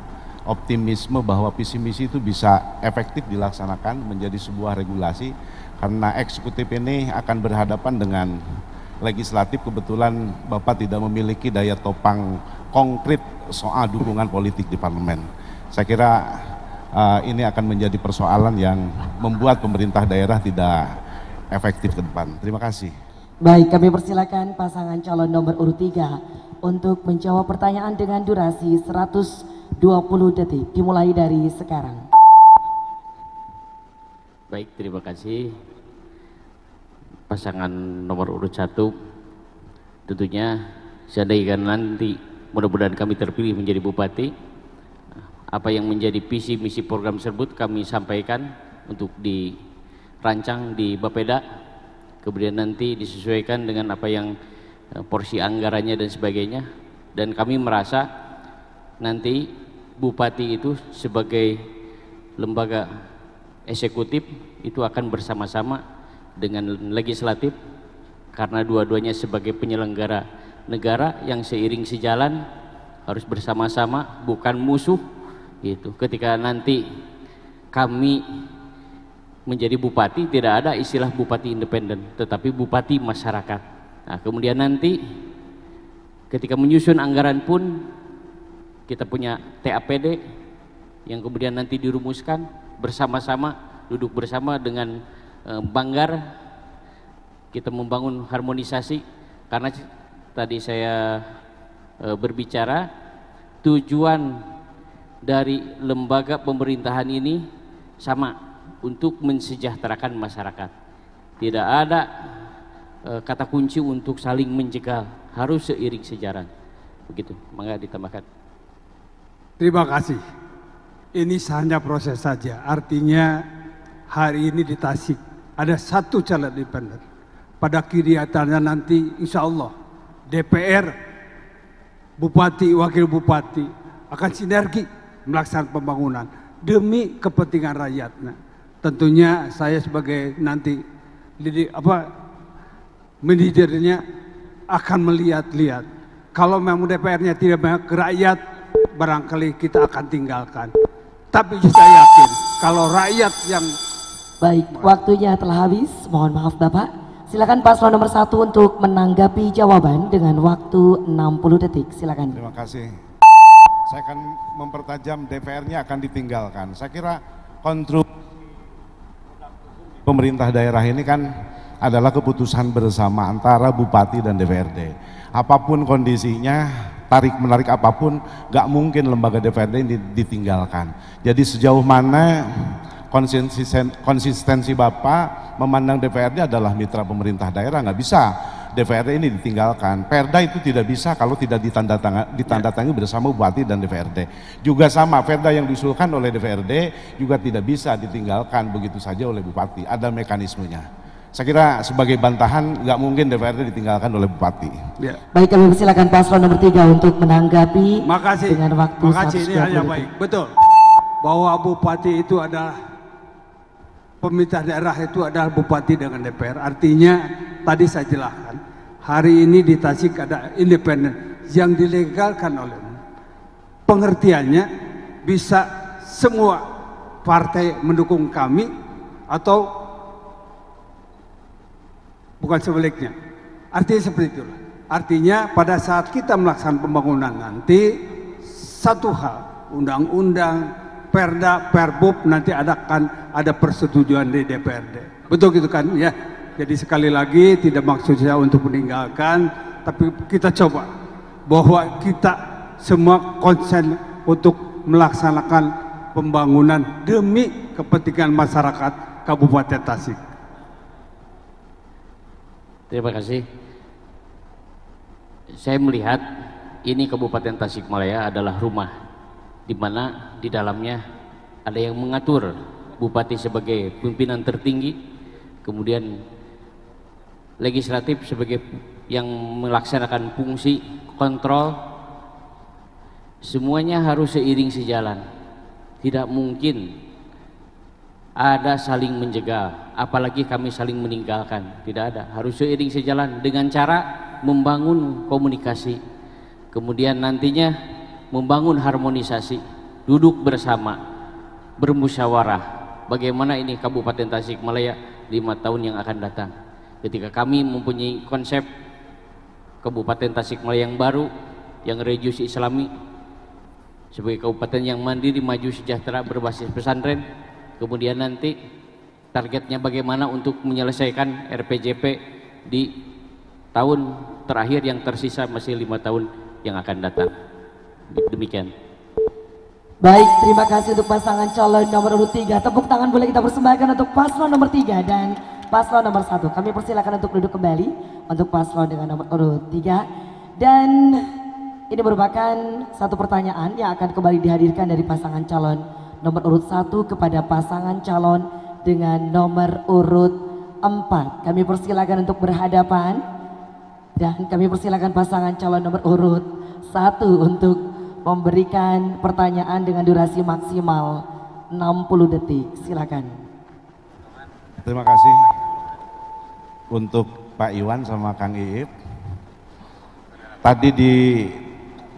optimisme bahwa visi misi itu bisa efektif dilaksanakan menjadi sebuah regulasi, karena eksekutif ini akan berhadapan dengan legislatif. Kebetulan Bapak tidak memiliki daya topang konkret soal dukungan politik di parlemen. Saya kira ini akan menjadi persoalan yang membuat pemerintah daerah tidak efektif ke depan. Terima kasih. Baik, kami persilakan pasangan calon nomor urut 3 untuk menjawab pertanyaan dengan durasi 120 detik dimulai dari sekarang. Baik, terima kasih. Pasangan nomor urut 1, tentunya seandainya nanti mudah-mudahan kami terpilih menjadi bupati, apa yang menjadi visi misi program tersebut kami sampaikan untuk dirancang di Bapeda, kemudian nanti disesuaikan dengan apa yang porsi anggarannya dan sebagainya. Dan kami merasa nanti bupati itu sebagai lembaga eksekutif itu akan bersama-sama dengan legislatif, karena dua-duanya sebagai penyelenggara negara yang seiring sejalan harus bersama-sama, bukan musuh gitu. Ketika nanti kami menjadi bupati, tidak ada istilah bupati independen, tetapi bupati masyarakat. Nah, kemudian nanti ketika menyusun anggaran pun kita punya TAPD yang kemudian nanti dirumuskan bersama-sama, duduk bersama dengan Banggar, kita membangun harmonisasi. Karena tadi saya berbicara, tujuan dari lembaga pemerintahan ini sama, untuk mensejahterakan masyarakat. Tidak ada kata kunci untuk saling menjegal, harus seiring sejalan. Begitu, mangga ditambahkan. Terima kasih. Ini hanya proses saja. Artinya hari ini di Tasik ada satu calon independen. Pada kelihatannya nanti insya Allah DPR, Bupati, Wakil Bupati akan sinergi melaksanakan pembangunan demi kepentingan rakyatnya. Tentunya saya sebagai nanti manajernya akan melihat-lihat. Kalau memang DPR-nya tidak banyak ke rakyat, barangkali kita akan tinggalkan. Tapi saya yakin kalau rakyat yang... Baik, waktunya telah habis. Mohon maaf Bapak. Silakan paslon nomor 1 untuk menanggapi jawaban dengan waktu 60 detik. Silakan. Terima kasih. Saya akan mempertajam, DPR-nya akan ditinggalkan. Saya kira konstruksi pemerintah daerah ini kan adalah keputusan bersama antara bupati dan DPRD. Apapun kondisinya, tarik-menarik apapun, gak mungkin lembaga DPRD ini ditinggalkan. Jadi sejauh mana konsistensi Bapak memandang DPRD adalah mitra pemerintah daerah, nggak bisa DPRD ini ditinggalkan. Perda itu tidak bisa kalau tidak ditandatangani bersama Bupati dan DPRD. Juga sama, Perda yang diusulkan oleh DPRD juga tidak bisa ditinggalkan begitu saja oleh Bupati. Ada mekanismenya. Saya kira sebagai bantahan nggak mungkin DPRD ditinggalkan oleh Bupati. Ya. Baik, kami persilakan paslon nomor 3 untuk menanggapi. Makasih. Dengan waktu. Makasih, ini hanya baik. Betul. Bahwa Bupati itu adalah pemerintah daerah, itu adalah bupati dengan DPR. Artinya tadi saya jelaskan, hari ini di Tasik ada independen yang dilegalkan oleh pengertiannya bisa semua partai mendukung kami atau bukan sebaliknya. Artinya seperti itulah. Artinya pada saat kita melaksanakan pembangunan nanti, satu hal, undang-undang perda, perbub nanti akan ada persetujuan di DPRD. Betul gitu kan ya. Jadi sekali lagi tidak maksud saya untuk meninggalkan, tapi kita coba bahwa kita semua konsen untuk melaksanakan pembangunan demi kepentingan masyarakat Kabupaten Tasik. Terima kasih. Saya melihat ini Kabupaten Tasikmalaya adalah rumah di mana di dalamnya ada yang mengatur bupati sebagai pimpinan tertinggi, kemudian legislatif sebagai yang melaksanakan fungsi kontrol. Semuanya harus seiring sejalan. Tidak mungkin ada saling menjegal, apalagi kami saling meninggalkan. Tidak ada, harus seiring sejalan dengan cara membangun komunikasi, kemudian nantinya membangun harmonisasi, duduk bersama, bermusyawarah bagaimana ini Kabupaten Tasikmalaya 5 tahun yang akan datang. Ketika kami mempunyai konsep Kabupaten Tasikmalaya yang baru, yang religius Islami, sebagai kabupaten yang mandiri, maju, sejahtera, berbasis pesantren, kemudian nanti targetnya bagaimana untuk menyelesaikan RPJP di tahun terakhir yang tersisa masih 5 tahun yang akan datang. Demikian. Baik, terima kasih untuk pasangan calon nomor urut 3. Tepuk tangan boleh kita persembahkan untuk paslon nomor 3 dan paslon nomor 1. Kami persilakan untuk duduk kembali untuk paslon dengan nomor urut 3. Dan ini merupakan satu pertanyaan yang akan kembali dihadirkan dari pasangan calon nomor urut 1 kepada pasangan calon dengan nomor urut 4. Kami persilakan untuk berhadapan dan kami persilakan pasangan calon nomor urut 1 untuk memberikan pertanyaan dengan durasi maksimal 60 detik. Silakan. Terima kasih untuk Pak Iwan sama Kang Iip. Tadi di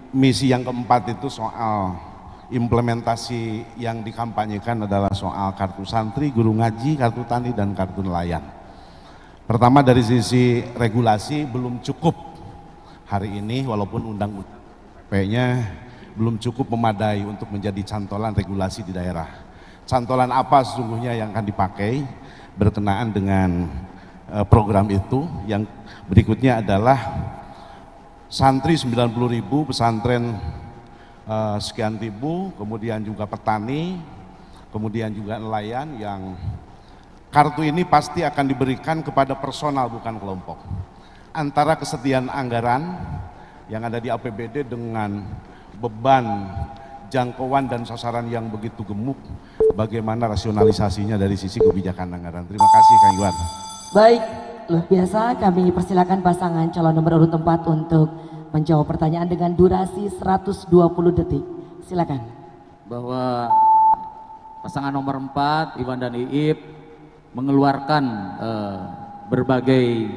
misi yang keempat itu soal implementasi yang dikampanyekan adalah soal kartu santri, guru ngaji, kartu tani, dan kartu nelayan. Pertama dari sisi regulasi belum cukup hari ini, walaupun undang-undang PP-nya belum cukup memadai untuk menjadi cantolan regulasi di daerah. Cantolan apa sesungguhnya yang akan dipakai berkenaan dengan program itu? Yang berikutnya adalah santri 90.000, pesantren sekian ribu, kemudian juga petani, kemudian juga nelayan, yang kartu ini pasti akan diberikan kepada personal bukan kelompok. Antara kesediaan anggaran yang ada di APBD dengan beban jangkauan dan sasaran yang begitu gemuk, bagaimana rasionalisasinya dari sisi kebijakan anggaran. Terima kasih Kang Iwan. Baik, luar biasa. Kami persilakan pasangan calon nomor urut 4 untuk menjawab pertanyaan dengan durasi 120 detik. Silakan. Bahwa pasangan nomor 4 Iwan dan Iip mengeluarkan berbagai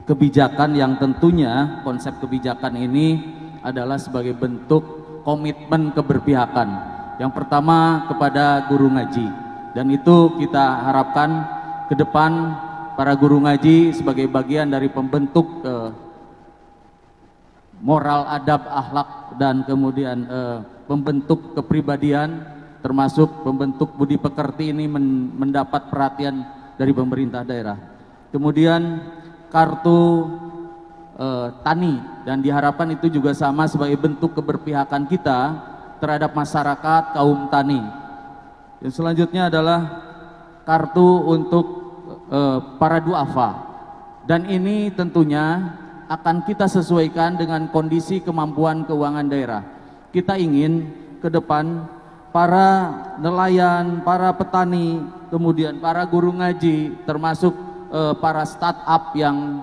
kebijakan yang tentunya konsep kebijakan ini adalah sebagai bentuk komitmen keberpihakan. Yang pertama kepada guru ngaji, dan itu kita harapkan ke depan para guru ngaji sebagai bagian dari pembentuk moral, adab, akhlak, dan kemudian pembentuk kepribadian, termasuk pembentuk budi pekerti ini mendapat perhatian dari pemerintah daerah. Kemudian kartu tani, dan diharapkan itu juga sama sebagai bentuk keberpihakan kita terhadap masyarakat kaum tani. Yang selanjutnya adalah kartu untuk para duafa, dan ini tentunya akan kita sesuaikan dengan kondisi kemampuan keuangan daerah. Kita ingin ke depan para nelayan, para petani, kemudian para guru ngaji, termasuk para startup yang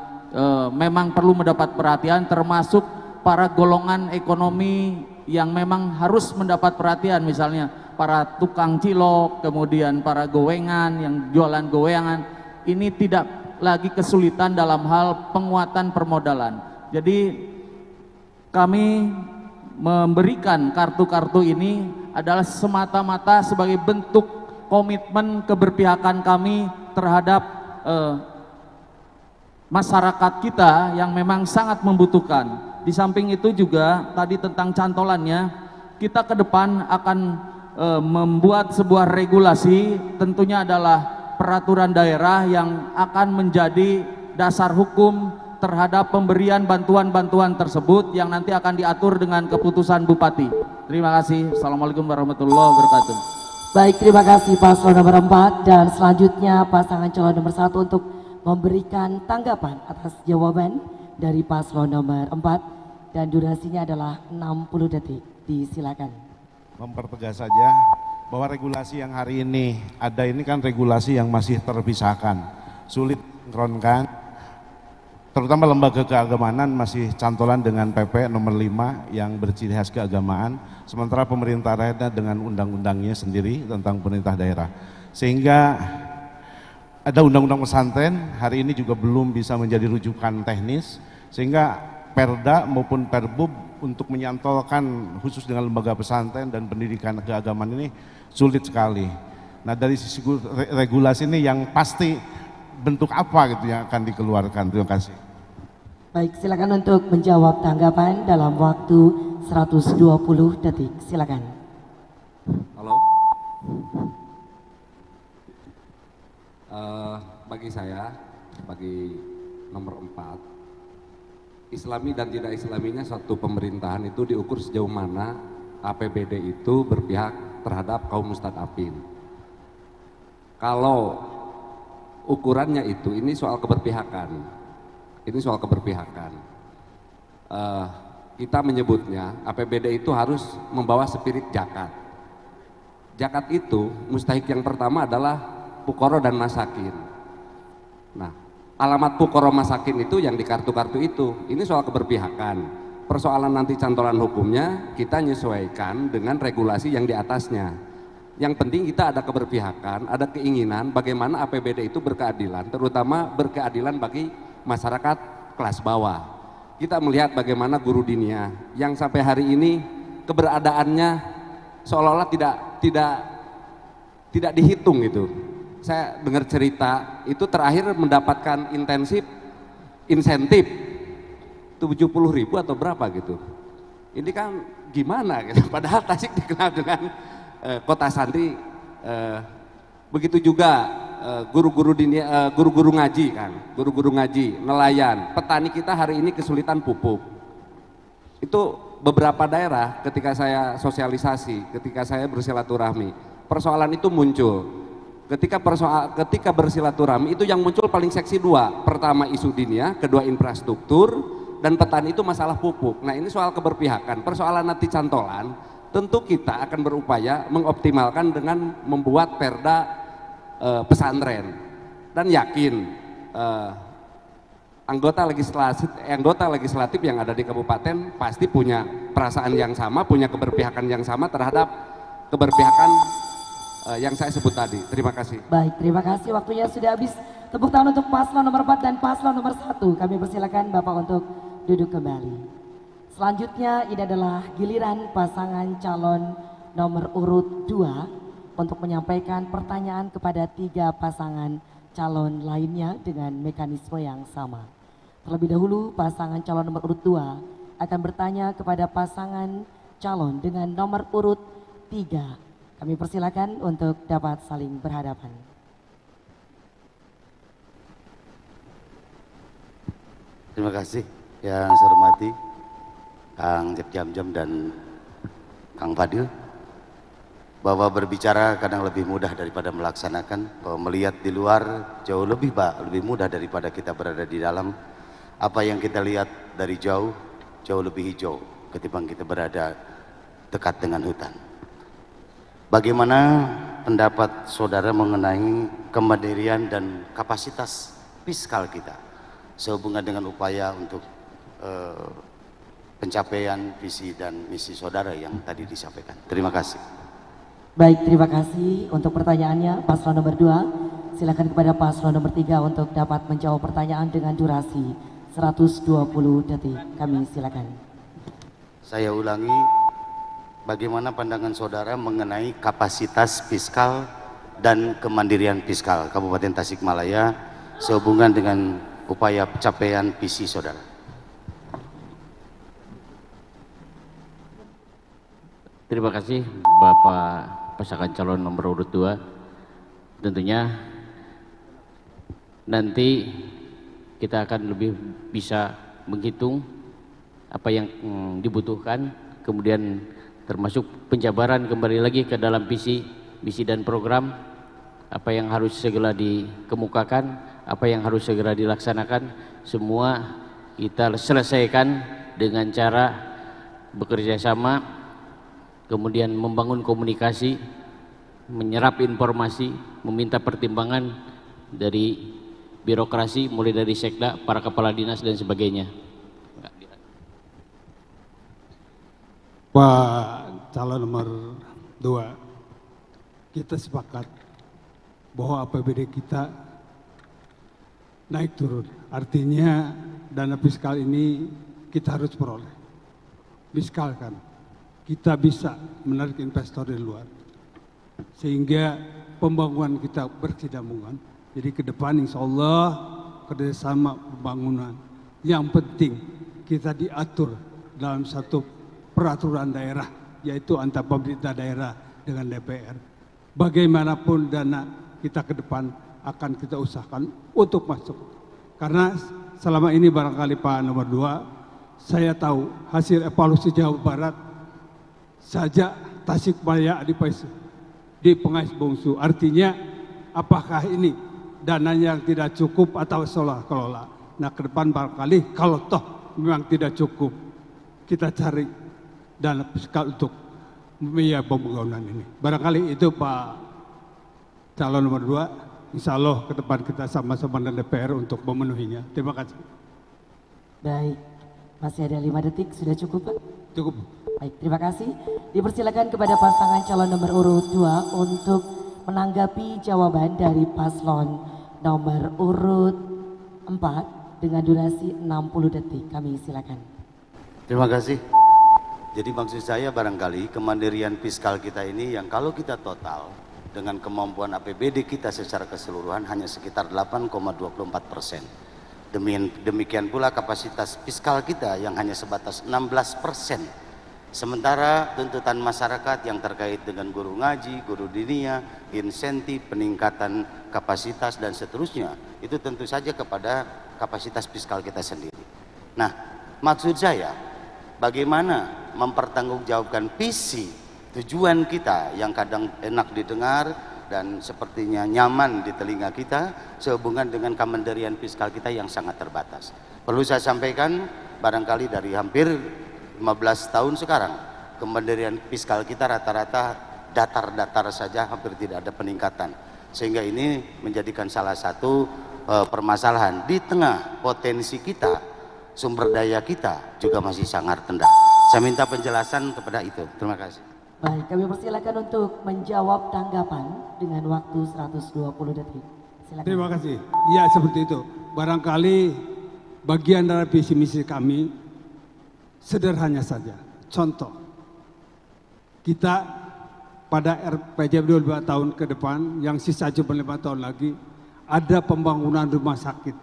memang perlu mendapat perhatian, termasuk para golongan ekonomi yang memang harus mendapat perhatian, misalnya para tukang cilok, kemudian para gowengan yang jualan gowengan, ini tidak lagi kesulitan dalam hal penguatan permodalan. Jadi kami memberikan kartu-kartu ini adalah semata-mata sebagai bentuk komitmen keberpihakan kami terhadap masyarakat kita yang memang sangat membutuhkan. Di samping itu juga tadi tentang cantolannya, kita ke depan akan membuat sebuah regulasi, tentunya adalah peraturan daerah yang akan menjadi dasar hukum terhadap pemberian bantuan-bantuan tersebut yang nanti akan diatur dengan keputusan Bupati. Terima kasih. Assalamualaikum warahmatullahi wabarakatuh. Baik, terima kasih paslon nomor 4 dan selanjutnya pasangan calon nomor 1 untuk memberikan tanggapan atas jawaban dari paslon nomor 4 dan durasinya adalah 60 detik. Disilakan. Mempertegas saja bahwa regulasi yang hari ini ada ini kan regulasi yang masih terpisahkan, sulit sinkronkan. Terutama lembaga keagamaan masih cantolan dengan PP nomor 5 yang berciri khas keagamaan, sementara pemerintah daerah dengan undang-undangnya sendiri tentang pemerintah daerah. Sehingga ada undang-undang pesantren, hari ini juga belum bisa menjadi rujukan teknis, sehingga Perda maupun Perbub untuk menyantolkan khusus dengan lembaga pesantren dan pendidikan keagamaan ini sulit sekali. Nah, dari sisi regulasi ini yang pasti bentuk apa gitu yang akan dikeluarkan. Terima kasih. Baik, silakan untuk menjawab tanggapan dalam waktu 120 detik. Silakan. Halo. Bagi saya, bagi nomor 4, Islami dan tidak Islaminya suatu pemerintahan itu diukur sejauh mana APBD itu berpihak terhadap kaum mustadafin. Kalau ukurannya itu, ini soal keberpihakan. Ini soal keberpihakan. Kita menyebutnya APBD itu harus membawa spirit zakat. Zakat itu mustahik yang pertama adalah Pukoro dan Masakin. Nah, alamat Pukoro Masakin itu yang di kartu-kartu itu. Ini soal keberpihakan. Persoalan nanti cantolan hukumnya kita menyesuaikan dengan regulasi yang di atasnya. Yang penting kita ada keberpihakan, ada keinginan bagaimana APBD itu berkeadilan, terutama berkeadilan bagi masyarakat kelas bawah. Kita melihat bagaimana guru dinia yang sampai hari ini keberadaannya seolah-olah tidak dihitung itu. Saya dengar cerita itu terakhir mendapatkan insentif 70.000 atau berapa gitu. Ini kan gimana gitu, padahal Tasik dikenal dengan kota santri, begitu juga guru-guru ngaji kan, guru-guru ngaji, nelayan, petani kita hari ini kesulitan pupuk. Itu beberapa daerah ketika saya sosialisasi, ketika saya bersilaturahmi, persoalan itu muncul. Ketika bersilaturahmi itu yang muncul paling seksi dua, pertama isu dinia, kedua infrastruktur, dan petani itu masalah pupuk. Nah, ini soal keberpihakan. Persoalan nanti cantolan, tentu kita akan berupaya mengoptimalkan dengan membuat perda pesantren, dan yakin anggota legislatif yang ada di kabupaten pasti punya perasaan yang sama, punya keberpihakan yang sama terhadap keberpihakan yang saya sebut tadi. Terima kasih. Baik, terima kasih, waktunya sudah habis. Tepuk tangan untuk paslon nomor 4 dan paslon nomor 1. Kami persilakan Bapak untuk duduk kembali. Selanjutnya ini adalah giliran pasangan calon nomor urut 2 untuk menyampaikan pertanyaan kepada 3 pasangan calon lainnya dengan mekanisme yang sama. Terlebih dahulu pasangan calon nomor urut 2 akan bertanya kepada pasangan calon dengan nomor urut 3. Kami persilakan untuk dapat saling berhadapan. Terima kasih yang saya hormati Kang Cep Jam-Jam dan Kang Fadil, bahwa berbicara kadang lebih mudah daripada melaksanakan, bahwa melihat di luar jauh lebih mudah daripada kita berada di dalam. Apa yang kita lihat dari jauh lebih hijau ketimbang kita berada dekat dengan hutan. Bagaimana pendapat saudara mengenai kemandirian dan kapasitas fiskal kita sehubungan dengan upaya untuk pencapaian visi dan misi saudara yang tadi disampaikan? Terima kasih. Baik, terima kasih untuk pertanyaannya paslon nomor 2. Silakan kepada paslon nomor 3 untuk dapat menjawab pertanyaan dengan durasi 120 detik. Kami silakan. Saya ulangi, bagaimana pandangan saudara mengenai kapasitas fiskal dan kemandirian fiskal Kabupaten Tasikmalaya sehubungan dengan upaya pencapaian visi saudara? Terima kasih Bapak pasangan calon nomor urut 2. Tentunya nanti kita akan lebih bisa menghitung apa yang dibutuhkan, kemudian termasuk penjabaran kembali lagi ke dalam visi, misi dan program, apa yang harus segera dikemukakan, apa yang harus segera dilaksanakan, semua kita selesaikan dengan cara bekerja sama, kemudian membangun komunikasi, menyerap informasi, meminta pertimbangan dari birokrasi, mulai dari sekda, para kepala dinas dan sebagainya. Pak calon nomor 2, kita sepakat bahwa APBD kita naik turun. Artinya dana fiskal ini kita harus peroleh. Fiskal kan, kita bisa menarik investor dari luar. Sehingga pembangunan kita berkesinambungan. Jadi ke depan insya Allah kerjasama pembangunan. Yang penting kita diatur dalam satu peraturan daerah, yaitu antara pemerintah daerah dengan DPR. Bagaimanapun dana kita ke depan akan kita usahakan untuk masuk. Karena selama ini barangkali Pak nomor 2, saya tahu hasil evaluasi Jawa Barat saja Tasikmalaya di pengais bungsu. Artinya apakah ini dananya yang tidak cukup atau salah kelola. Nah ke depan barangkali kalau toh memang tidak cukup, kita cari dana fiskal untuk membiayai pembangunan ini. Barangkali itu Pak calon nomor 2, insya Allah ke depan kita sama-sama dengan DPR untuk memenuhinya. Terima kasih. Baik, masih ada 5 detik, sudah cukup Pak? Cukup. Baik, terima kasih. Dipersilakan kepada pasangan calon nomor urut 2 untuk menanggapi jawaban dari paslon nomor urut 4 dengan durasi 60 detik. Kami silakan. Terima kasih. Jadi maksud saya barangkali kemandirian fiskal kita ini yang kalau kita total dengan kemampuan APBD kita secara keseluruhan hanya sekitar 8,24%. Demikian pula kapasitas fiskal kita yang hanya sebatas 16%. Sementara tuntutan masyarakat yang terkait dengan guru ngaji, guru dinia, insentif, peningkatan kapasitas dan seterusnya, itu tentu saja kepada kapasitas fiskal kita sendiri. Nah, maksud saya bagaimana mempertanggungjawabkan visi tujuan kita yang kadang enak didengar dan sepertinya nyaman di telinga kita sehubungan dengan kemandirian fiskal kita yang sangat terbatas. Perlu saya sampaikan barangkali dari hampir 15 tahun sekarang kemandirian fiskal kita rata-rata datar-datar saja, hampir tidak ada peningkatan, sehingga ini menjadikan salah satu permasalahan di tengah potensi kita, sumber daya kita juga masih sangat rendah. Saya minta penjelasan kepada itu. Terima kasih. Baik, kami persilakan untuk menjawab tanggapan dengan waktu 120 detik. Silakan. Terima kasih. Ya seperti itu. Barangkali bagian dari visi misi kami sederhana saja. Contoh, kita pada RPJMD 2 tahun ke depan, yang sisa cuma 5 tahun lagi, ada pembangunan rumah sakit.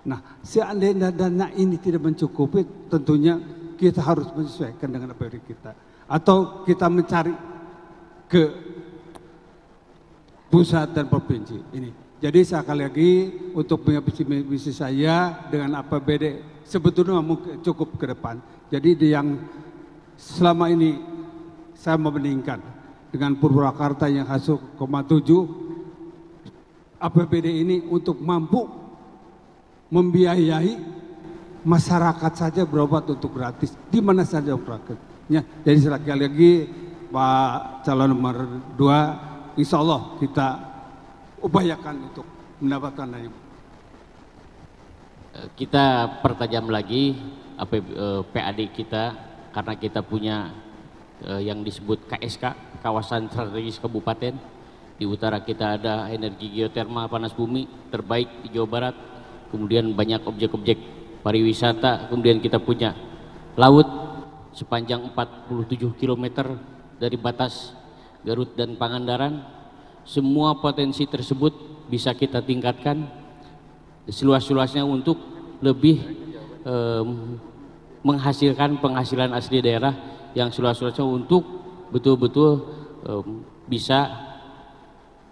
Nah, seandainya dana ini tidak mencukupi, tentunya kita harus menyesuaikan dengan APBD kita. Atau kita mencari ke pusat dan provinsi ini. Jadi sekali lagi untuk visi saya dengan APBD sebetulnya mungkin cukup ke depan. Jadi yang selama ini saya membandingkan dengan Purwakarta yang 1,7, APBD ini untuk mampu membiayai masyarakat saja berobat untuk gratis di mana saja prakteknya. Jadi sekali lagi Pak calon nomor 2, insya Allah kita upayakan untuk mendapatkan dana. Kita pertajam lagi PAD kita karena kita punya yang disebut KSK, kawasan strategis kabupaten. Di utara kita ada energi geotermal panas bumi terbaik di Jawa Barat, kemudian banyak objek-objek pariwisata, kemudian kita punya laut sepanjang 47 km dari batas Garut dan Pangandaran. Semua potensi tersebut bisa kita tingkatkan seluas-luasnya untuk lebih menghasilkan penghasilan asli daerah yang seluas-luasnya untuk betul-betul bisa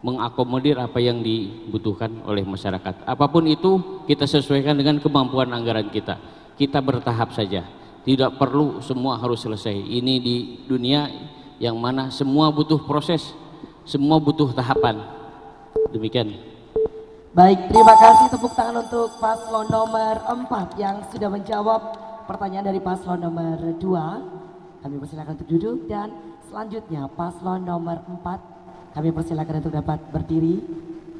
mengakomodir apa yang dibutuhkan oleh masyarakat. Apapun itu kita sesuaikan dengan kemampuan anggaran kita. Kita bertahap saja. Tidak perlu semua harus selesai. Ini di dunia yang mana semua butuh proses, semua butuh tahapan. Demikian. Baik, terima kasih, tepuk tangan untuk paslon nomor 4 yang sudah menjawab pertanyaan dari paslon nomor 2. Kami persilakan untuk duduk, dan selanjutnya paslon nomor 4 kami persilakan untuk dapat berdiri.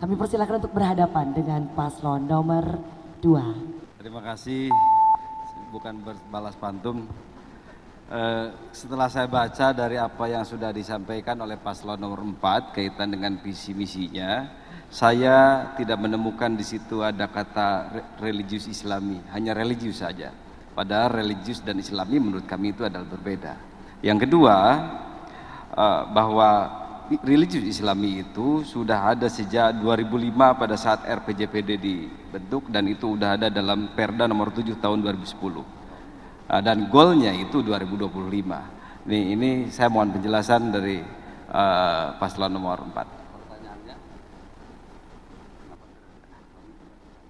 Kami persilakan untuk berhadapan dengan paslon nomor 2. Terima kasih, bukan berbalas pantun. Setelah saya baca dari apa yang sudah disampaikan oleh paslon nomor 4 kaitan dengan visi misinya, saya tidak menemukan di situ ada kata religius Islami, hanya religius saja. Padahal religius dan Islami menurut kami itu adalah berbeda. Yang kedua, bahwa religius Islami itu sudah ada sejak 2005 pada saat RPJPD dibentuk, dan itu sudah ada dalam Perda nomor 7 tahun 2010. Dan goalnya itu 2025. Ini saya mohon penjelasan dari paslon nomor 4. Pertanyaannya,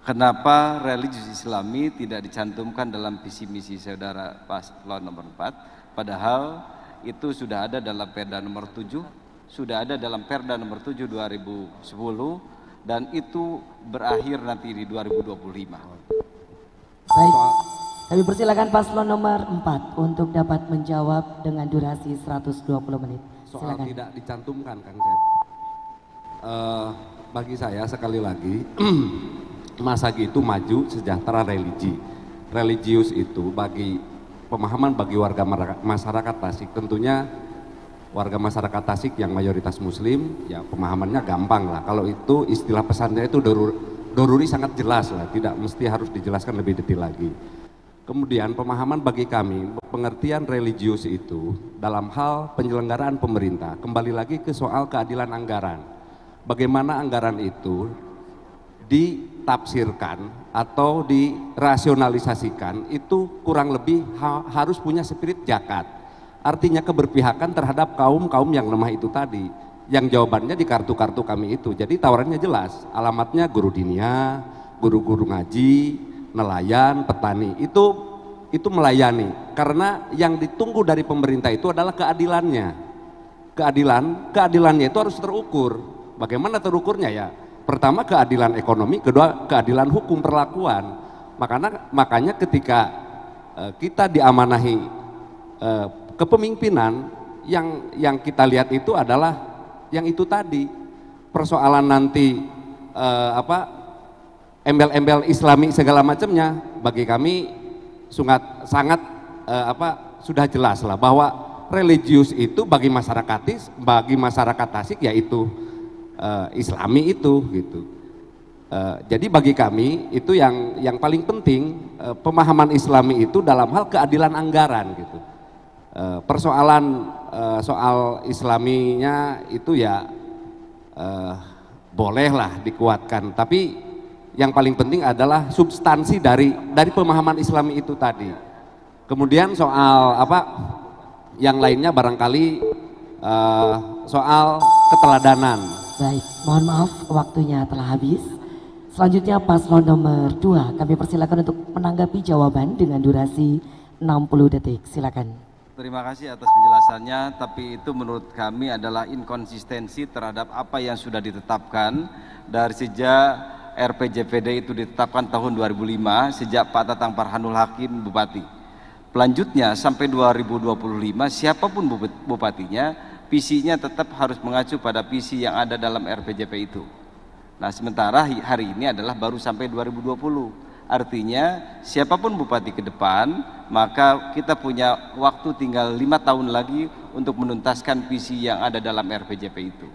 kenapa religius Islami tidak dicantumkan dalam visi misi saudara paslon nomor 4, padahal itu sudah ada dalam Perda nomor 7, sudah ada dalam Perda nomor 7 2010, dan itu berakhir nanti di 2025. Baik, kami persilakan paslon nomor 4 untuk dapat menjawab dengan durasi 120 menit. Soal Silakan. tidak dicantumkan, Kang Cep. Bagi saya sekali lagi, Masagi itu maju sejahtera religi. Religius itu bagi pemahaman bagi warga masyarakat Tasik, tentunya warga masyarakat Tasik yang mayoritas Muslim, ya pemahamannya gampang lah. Kalau itu istilah pesannya itu doruri sangat jelas lah, tidak mesti harus dijelaskan lebih detail lagi. Kemudian pemahaman bagi kami, pengertian religius itu dalam hal penyelenggaraan pemerintah, kembali lagi ke soal keadilan anggaran. Bagaimana anggaran itu ditafsirkan atau dirasionalisasikan, itu kurang lebih harus punya spirit zakat. Artinya keberpihakan terhadap kaum-kaum yang lemah itu tadi. Yang jawabannya di kartu-kartu kami itu. Jadi tawarannya jelas, alamatnya guru dinia, guru-guru ngaji, nelayan, petani, itu melayani, karena yang ditunggu dari pemerintah itu adalah keadilannya. Keadilannya itu harus terukur. Bagaimana terukurnya ya? Pertama keadilan ekonomi, kedua keadilan hukum perlakuan. Makanya ketika kita diamanahi kepemimpinan, yang kita lihat itu adalah yang itu tadi, persoalan nanti embel-embel Islami segala macamnya, bagi kami sangat sudah jelas lah bahwa religius itu bagi masyarakat Tasik yaitu Islami itu gitu. Jadi bagi kami itu yang paling penting, pemahaman Islami itu dalam hal keadilan anggaran gitu. Persoalan soal Islaminya itu ya bolehlah dikuatkan, tapi yang paling penting adalah substansi dari pemahaman Islami itu tadi. Kemudian soal yang lainnya barangkali soal keteladanan. Baik, mohon maaf waktunya telah habis. Selanjutnya paslon nomor 2 kami persilakan untuk menanggapi jawaban dengan durasi 60 detik. Silakan. Terima kasih atas penjelasannya, tapi itu menurut kami adalah inkonsistensi terhadap apa yang sudah ditetapkan dari sejak RPJPD itu ditetapkan tahun 2005 sejak Pak Tatang Farhanul Hakim Bupati. Pelanjutnya sampai 2025 siapapun bupatinya, visinya tetap harus mengacu pada visi yang ada dalam RPJP itu. Nah sementara hari ini adalah baru sampai 2020. Artinya siapapun bupati ke depan, maka kita punya waktu tinggal 5 tahun lagi untuk menuntaskan visi yang ada dalam RPJP itu.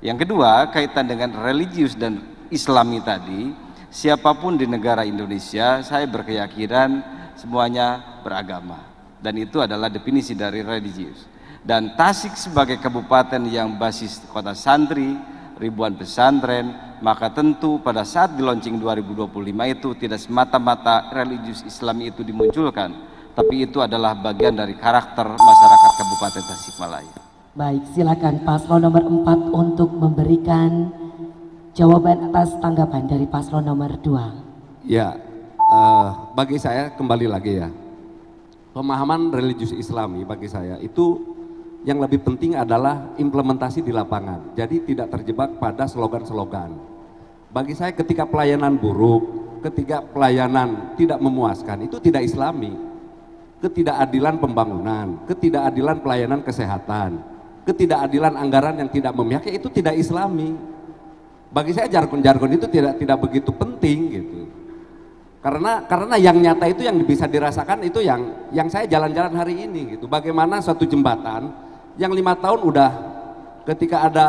Yang kedua, kaitan dengan religius dan Islami tadi, siapapun di negara Indonesia, saya berkeyakinan semuanya beragama, dan itu adalah definisi dari religius. Dan Tasik sebagai kabupaten yang basis kota santri, ribuan pesantren, maka tentu pada saat di launching 2025 itu tidak semata-mata religius Islami itu dimunculkan, tapi itu adalah bagian dari karakter masyarakat Kabupaten Tasikmalaya. Baik, silakan paslon nomor 4 untuk memberikan jawaban atas tanggapan dari paslon nomor 2. Ya, bagi saya kembali lagi ya, pemahaman religius Islami bagi saya itu yang lebih penting adalah implementasi di lapangan. Jadi tidak terjebak pada slogan-slogan. Bagi saya ketika pelayanan buruk, ketika pelayanan tidak memuaskan, itu tidak Islami. Ketidakadilan pembangunan, ketidakadilan pelayanan kesehatan, ketidakadilan anggaran yang tidak memihak, itu tidak Islami. Bagi saya jargon-jargon itu tidak begitu penting gitu. Karena yang nyata itu yang bisa dirasakan itu yang saya jalan-jalan hari ini gitu. Bagaimana suatu jembatan yang 5 tahun udah ketika ada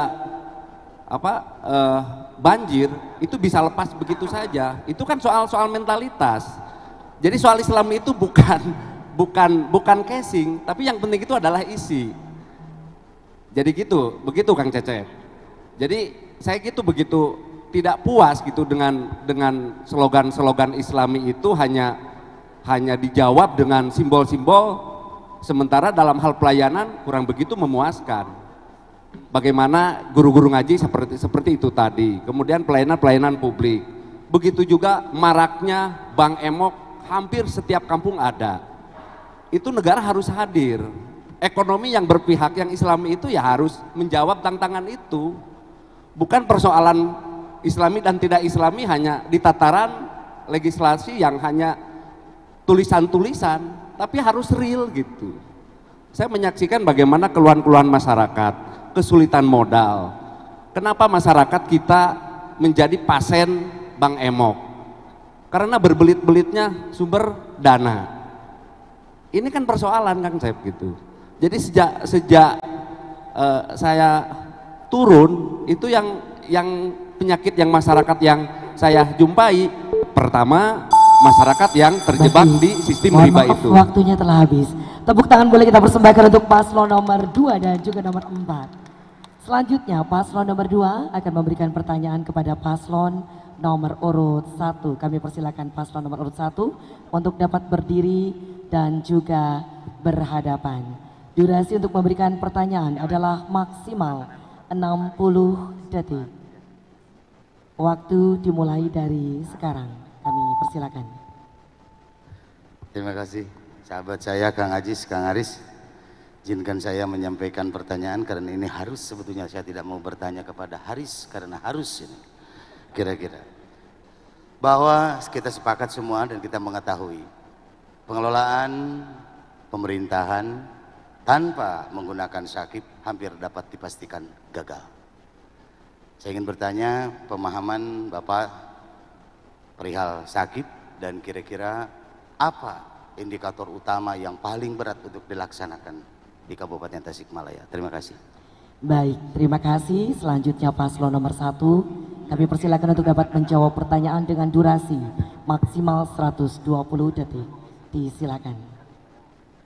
banjir itu bisa lepas begitu saja. Itu kan soal mentalitas. Jadi soal Islam itu bukan casing, tapi yang penting itu adalah isi. Jadi begitu Kang Cecep. Jadi saya begitu tidak puas gitu dengan slogan-slogan Islami itu hanya dijawab dengan simbol-simbol, sementara dalam hal pelayanan kurang begitu memuaskan. Bagaimana guru-guru ngaji seperti itu tadi, kemudian pelayanan publik. Begitu juga maraknya Bank Emok, hampir setiap kampung ada. Itu negara harus hadir. Ekonomi yang berpihak, yang Islami itu ya harus menjawab tantangan itu. Bukan persoalan Islami dan tidak Islami hanya di tataran legislasi yang hanya tulisan-tulisan, tapi harus real gitu. Saya menyaksikan bagaimana keluhan-keluhan masyarakat, kesulitan modal. Kenapa masyarakat kita menjadi pasien Bank Emok? Karena berbelit-belitnya sumber dana. Ini kan persoalan Kang Cep gitu. Jadi sejak saya turun itu yang penyakit yang masyarakat yang saya jumpai, pertama masyarakat yang terjebak di sistem riba itu. Waktunya telah habis. Tepuk tangan boleh kita persembahkan untuk paslon nomor 2 dan juga nomor 4. Selanjutnya paslon nomor 2 akan memberikan pertanyaan kepada paslon nomor urut 1. Kami persilakan paslon nomor urut 1 untuk dapat berdiri dan juga berhadapan. Durasi untuk memberikan pertanyaan adalah maksimal 60 detik. Waktu dimulai dari sekarang. Kami persilakan. Terima kasih sahabat saya Kang Ajis, Kang Aris. Izinkan saya menyampaikan pertanyaan karena ini harus, sebetulnya saya tidak mau bertanya kepada Haris karena harus ini. Kira-kira bahwa kita sepakat semua dan kita mengetahui pengelolaan pemerintahan tanpa menggunakan sakit hampir dapat dipastikan gagal. Saya ingin bertanya pemahaman Bapak perihal sakit dan kira-kira apa indikator utama yang paling berat untuk dilaksanakan di Kabupaten Tasikmalaya. Terima kasih. Baik, terima kasih. Selanjutnya paslon nomor 1. Kami persilakan untuk dapat menjawab pertanyaan dengan durasi maksimal 120 detik. Disilakan.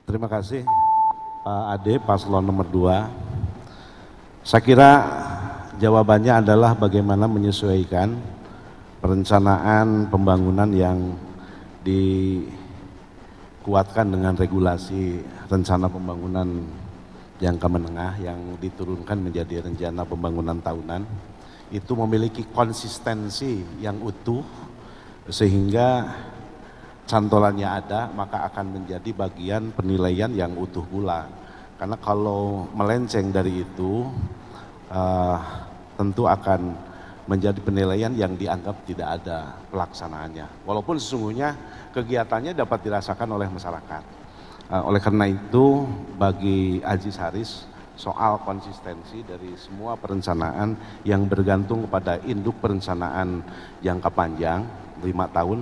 Terima kasih Pak Ade, paslon nomor 2. Saya kira jawabannya adalah bagaimana menyesuaikan perencanaan pembangunan yang dikuatkan dengan regulasi rencana pembangunan jangka menengah yang diturunkan menjadi rencana pembangunan tahunan. Itu memiliki konsistensi yang utuh sehingga cantolannya ada, maka akan menjadi bagian penilaian yang utuh pula. Karena kalau melenceng dari itu tentu akan menjadi penilaian yang dianggap tidak ada pelaksanaannya. Walaupun sesungguhnya kegiatannya dapat dirasakan oleh masyarakat. Oleh karena itu bagi Ajis Haris soal konsistensi dari semua perencanaan yang bergantung pada induk perencanaan jangka panjang 5 tahun,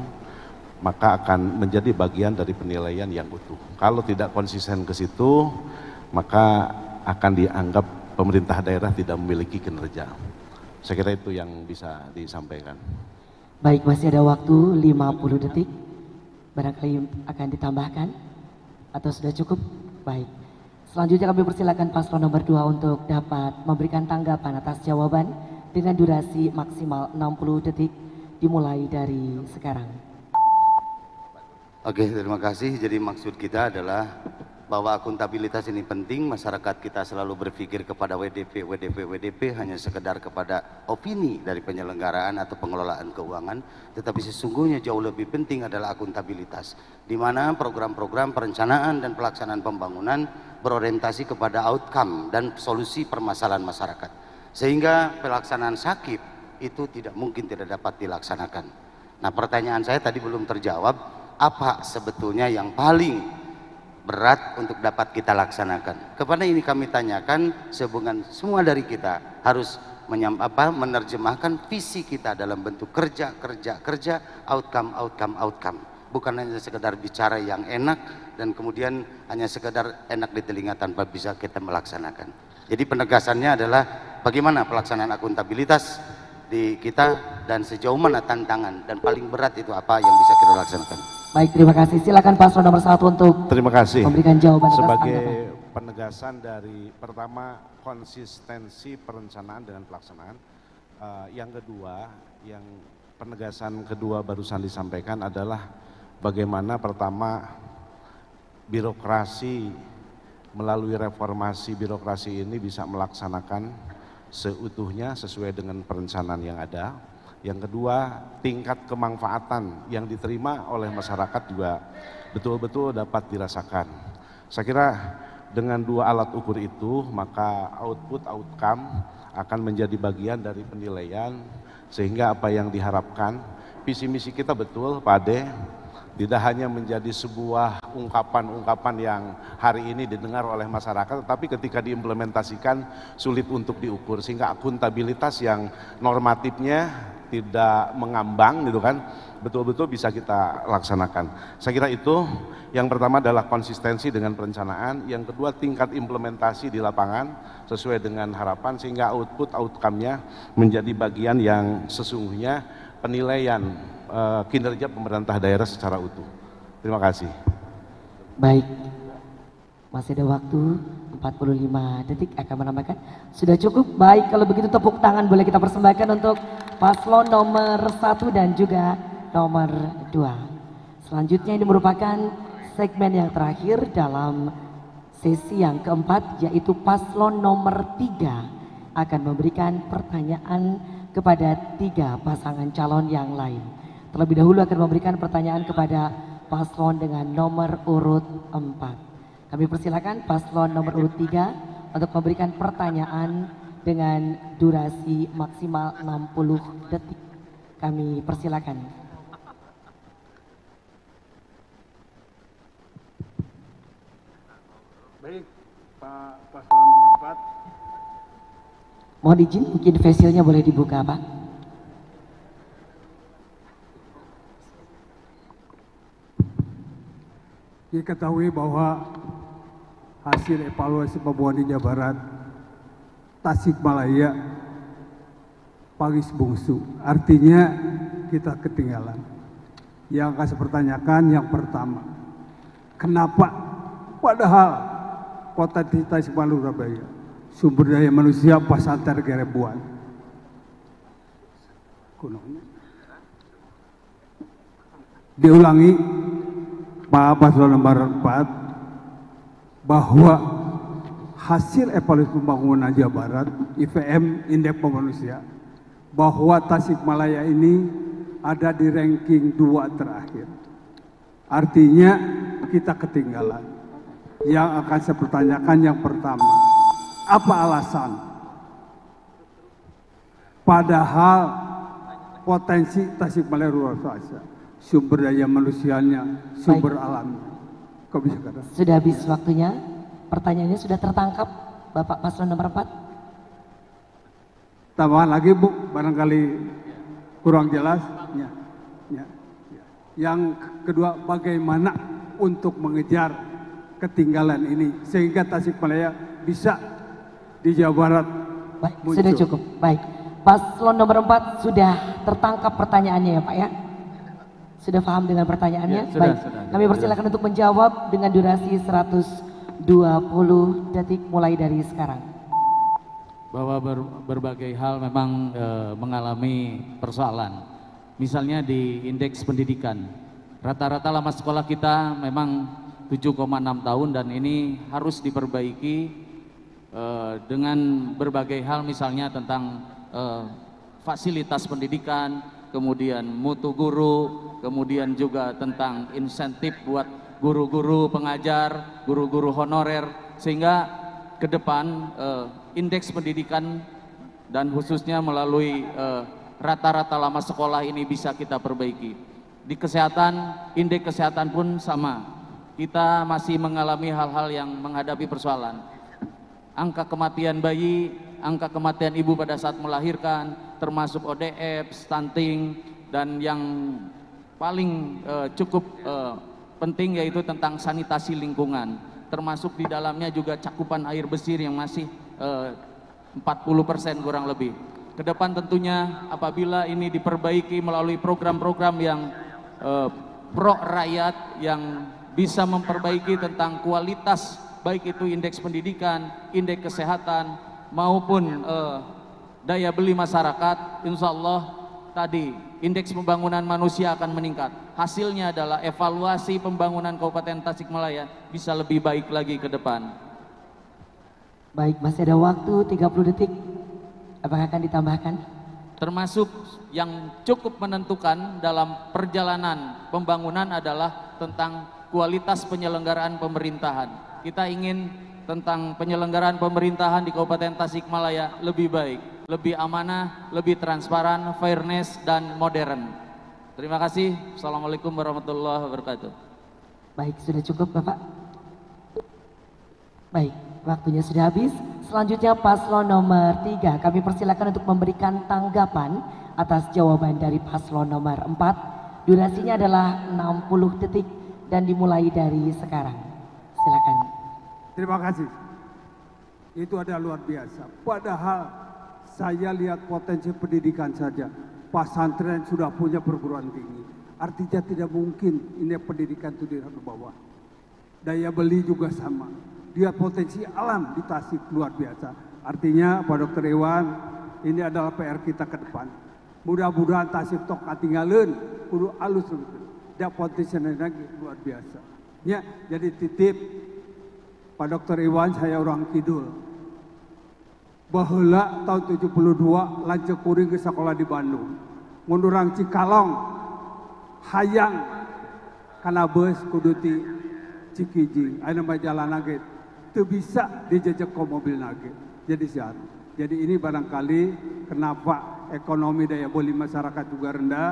maka akan menjadi bagian dari penilaian yang utuh. Kalau tidak konsisten ke situ, maka akan dianggap pemerintah daerah tidak memiliki kinerja. Saya kira itu yang bisa disampaikan. Baik, masih ada waktu 50 detik. Barangkali akan ditambahkan atau sudah cukup? Baik. Selanjutnya kami persilakan paslon nomor 2 untuk dapat memberikan tanggapan atas jawaban dengan durasi maksimal 60 detik dimulai dari sekarang. Oke, terima kasih. Jadi maksud kita adalah bahwa akuntabilitas ini penting, masyarakat kita selalu berpikir kepada WDP hanya sekedar kepada opini dari penyelenggaraan atau pengelolaan keuangan, tetapi sesungguhnya jauh lebih penting adalah akuntabilitas, di mana program-program perencanaan dan pelaksanaan pembangunan berorientasi kepada outcome dan solusi permasalahan masyarakat, sehingga pelaksanaan sakit itu tidak mungkin tidak dapat dilaksanakan. Nah, pertanyaan saya tadi belum terjawab, apa sebetulnya yang paling berat untuk dapat kita laksanakan? Kepada ini kami tanyakan, sehubungan semua dari kita harus menerjemahkan visi kita dalam bentuk kerja, outcome. Bukan hanya sekedar bicara yang enak dan kemudian hanya sekedar enak di telinga tanpa bisa kita melaksanakan. Jadi penegasannya adalah bagaimana pelaksanaan akuntabilitas di kita dan sejauh mana tantangan dan paling berat itu apa yang bisa kita laksanakan. Baik, terima kasih. Silakan paslon nomor 1 untuk terima kasih memberikan jawaban sebagai penegasan dari pertama konsistensi perencanaan dengan pelaksanaan. Yang kedua, yang penegasan kedua barusan disampaikan adalah bagaimana pertama birokrasi melalui reformasi birokrasi ini bisa melaksanakan seutuhnya sesuai dengan perencanaan yang ada. Yang kedua, tingkat kemanfaatan yang diterima oleh masyarakat juga betul-betul dapat dirasakan. Saya kira dengan dua alat ukur itu, maka outcome akan menjadi bagian dari penilaian, sehingga apa yang diharapkan, visi misi kita betul Pak Ade, tidak hanya menjadi sebuah ungkapan-ungkapan yang hari ini didengar oleh masyarakat, tetapi ketika diimplementasikan sulit untuk diukur, sehingga akuntabilitas yang normatifnya tidak mengambang gitu kan, betul-betul bisa kita laksanakan. Saya kira itu yang pertama adalah konsistensi dengan perencanaan, yang kedua tingkat implementasi di lapangan sesuai dengan harapan, sehingga outcome-nya menjadi bagian yang sesungguhnya penilaian kinerja pemerintah daerah secara utuh. Terima kasih. Baik, masih ada waktu 45 detik akan menambahkan. Sudah cukup. Baik, kalau begitu tepuk tangan boleh kita persembahkan untuk paslon nomor 1 dan juga nomor 2. Selanjutnya ini merupakan segmen yang terakhir dalam sesi yang keempat, yaitu paslon nomor 3 akan memberikan pertanyaan kepada 3 pasangan calon yang lain. Terlebih dahulu akan memberikan pertanyaan kepada paslon dengan nomor urut 4. Kami persilakan paslon nomor urut 3 untuk memberikan pertanyaan dengan durasi maksimal 60 detik. Kami persilakan. Baik, Pak paslon nomor 4. Mohon izin, mungkin facialnya boleh dibuka, Pak. Diketahui bahwa hasil evaluasi pembangunan di Jawa Barat, Tasikmalaya, Pagis Bungsu, artinya kita ketinggalan. Yang akan saya pertanyakan yang pertama, kenapa padahal kota Tasikmalaya Surabaya sumber daya manusia pasar ribuan, diulangi Pak paslon nomor 4 bahwa hasil evaluasi pembangunan Jawa Barat IPM Indeks Manusia bahwa Tasikmalaya ini ada di ranking 2 terakhir. Artinya kita ketinggalan. Yang akan saya pertanyakan yang pertama, apa alasan? Padahal potensi Tasikmalaya luar biasa. Sumber daya manusianya, sumber alamnya. Kau bisa kata? Sudah habis waktunya. Pertanyaannya sudah tertangkap, Bapak paslon nomor 4. Tambahan lagi Bu, barangkali kurang jelas. Ya. Yang kedua, bagaimana untuk mengejar ketinggalan ini sehingga Tasikmalaya bisa di Jawa Barat. Baik, muncul. sudah cukup. Baik, paslon nomor 4 sudah tertangkap pertanyaannya ya Pak ya. Sudah paham dengan pertanyaannya? Ya, sudah, baik, sudah. kami persilakan untuk menjawab dengan durasi 120 detik mulai dari sekarang. Bahwa berbagai hal memang mengalami persoalan. Misalnya di indeks pendidikan, Rata-rata lama sekolah kita memang 7,6 tahun dan ini harus diperbaiki dengan berbagai hal, misalnya tentang fasilitas pendidikan, kemudian mutu guru, kemudian juga tentang insentif buat guru-guru pengajar, guru-guru honorer, sehingga ke depan indeks pendidikan dan khususnya melalui rata-rata lama sekolah ini bisa kita perbaiki. Di kesehatan, indeks kesehatan pun sama. Kita masih mengalami hal-hal yang menghadapi persoalan. Angka kematian bayi, angka kematian ibu pada saat melahirkan, termasuk ODF, stunting, dan yang paling cukup penting yaitu tentang sanitasi lingkungan. Termasuk di dalamnya juga cakupan air besir yang masih 40% kurang lebih. Kedepan tentunya apabila ini diperbaiki melalui program-program yang pro rakyat, yang bisa memperbaiki tentang kualitas baik itu indeks pendidikan, indeks kesehatan maupun daya beli masyarakat, insya Allah tadi indeks pembangunan manusia akan meningkat. Hasilnya adalah evaluasi pembangunan Kabupaten Tasikmalaya bisa lebih baik lagi ke depan. Baik, masih ada waktu 30 detik. Apakah akan ditambahkan? Termasuk yang cukup menentukan dalam perjalanan pembangunan adalah tentang kualitas penyelenggaraan pemerintahan. Kita ingin tentang penyelenggaraan pemerintahan di Kabupaten Tasikmalaya lebih baik, lebih amanah, lebih transparan, fairness, dan modern. Terima kasih. Assalamualaikum warahmatullahi wabarakatuh. Baik, sudah cukup Bapak. Baik, waktunya sudah habis. Selanjutnya paslon nomor 3. Kami persilakan untuk memberikan tanggapan atas jawaban dari paslon nomor 4. Durasinya adalah 60 detik dan dimulai dari sekarang. Silakan. Terima kasih. Itu ada luar biasa. Padahal saya lihat potensi pendidikan saja. Pesantren sudah punya perguruan tinggi. Artinya tidak mungkin ini pendidikan itu di bawah. Daya beli juga sama. Dia potensi alam di Tasik luar biasa. Artinya Pak Dr. Iwan, ini adalah PR kita ke depan. Mudah-mudahan Tasik tok katinggalan, kudu alus lebih. Dia potensi lagi luar biasa. Ya, jadi titip Pak Dr. Iwan, saya orang Kidul. Baheula tahun 72 lanceuk kuring ke sekolah di Bandung. Mun urang Cikalong hayang kana beus kudu ti Cikijing. Aya mah jalan ge teu bisa dijejek ku mobil nage. Jadi siar. Jadi ini barangkali kenapa ekonomi daya beli masyarakat juga rendah,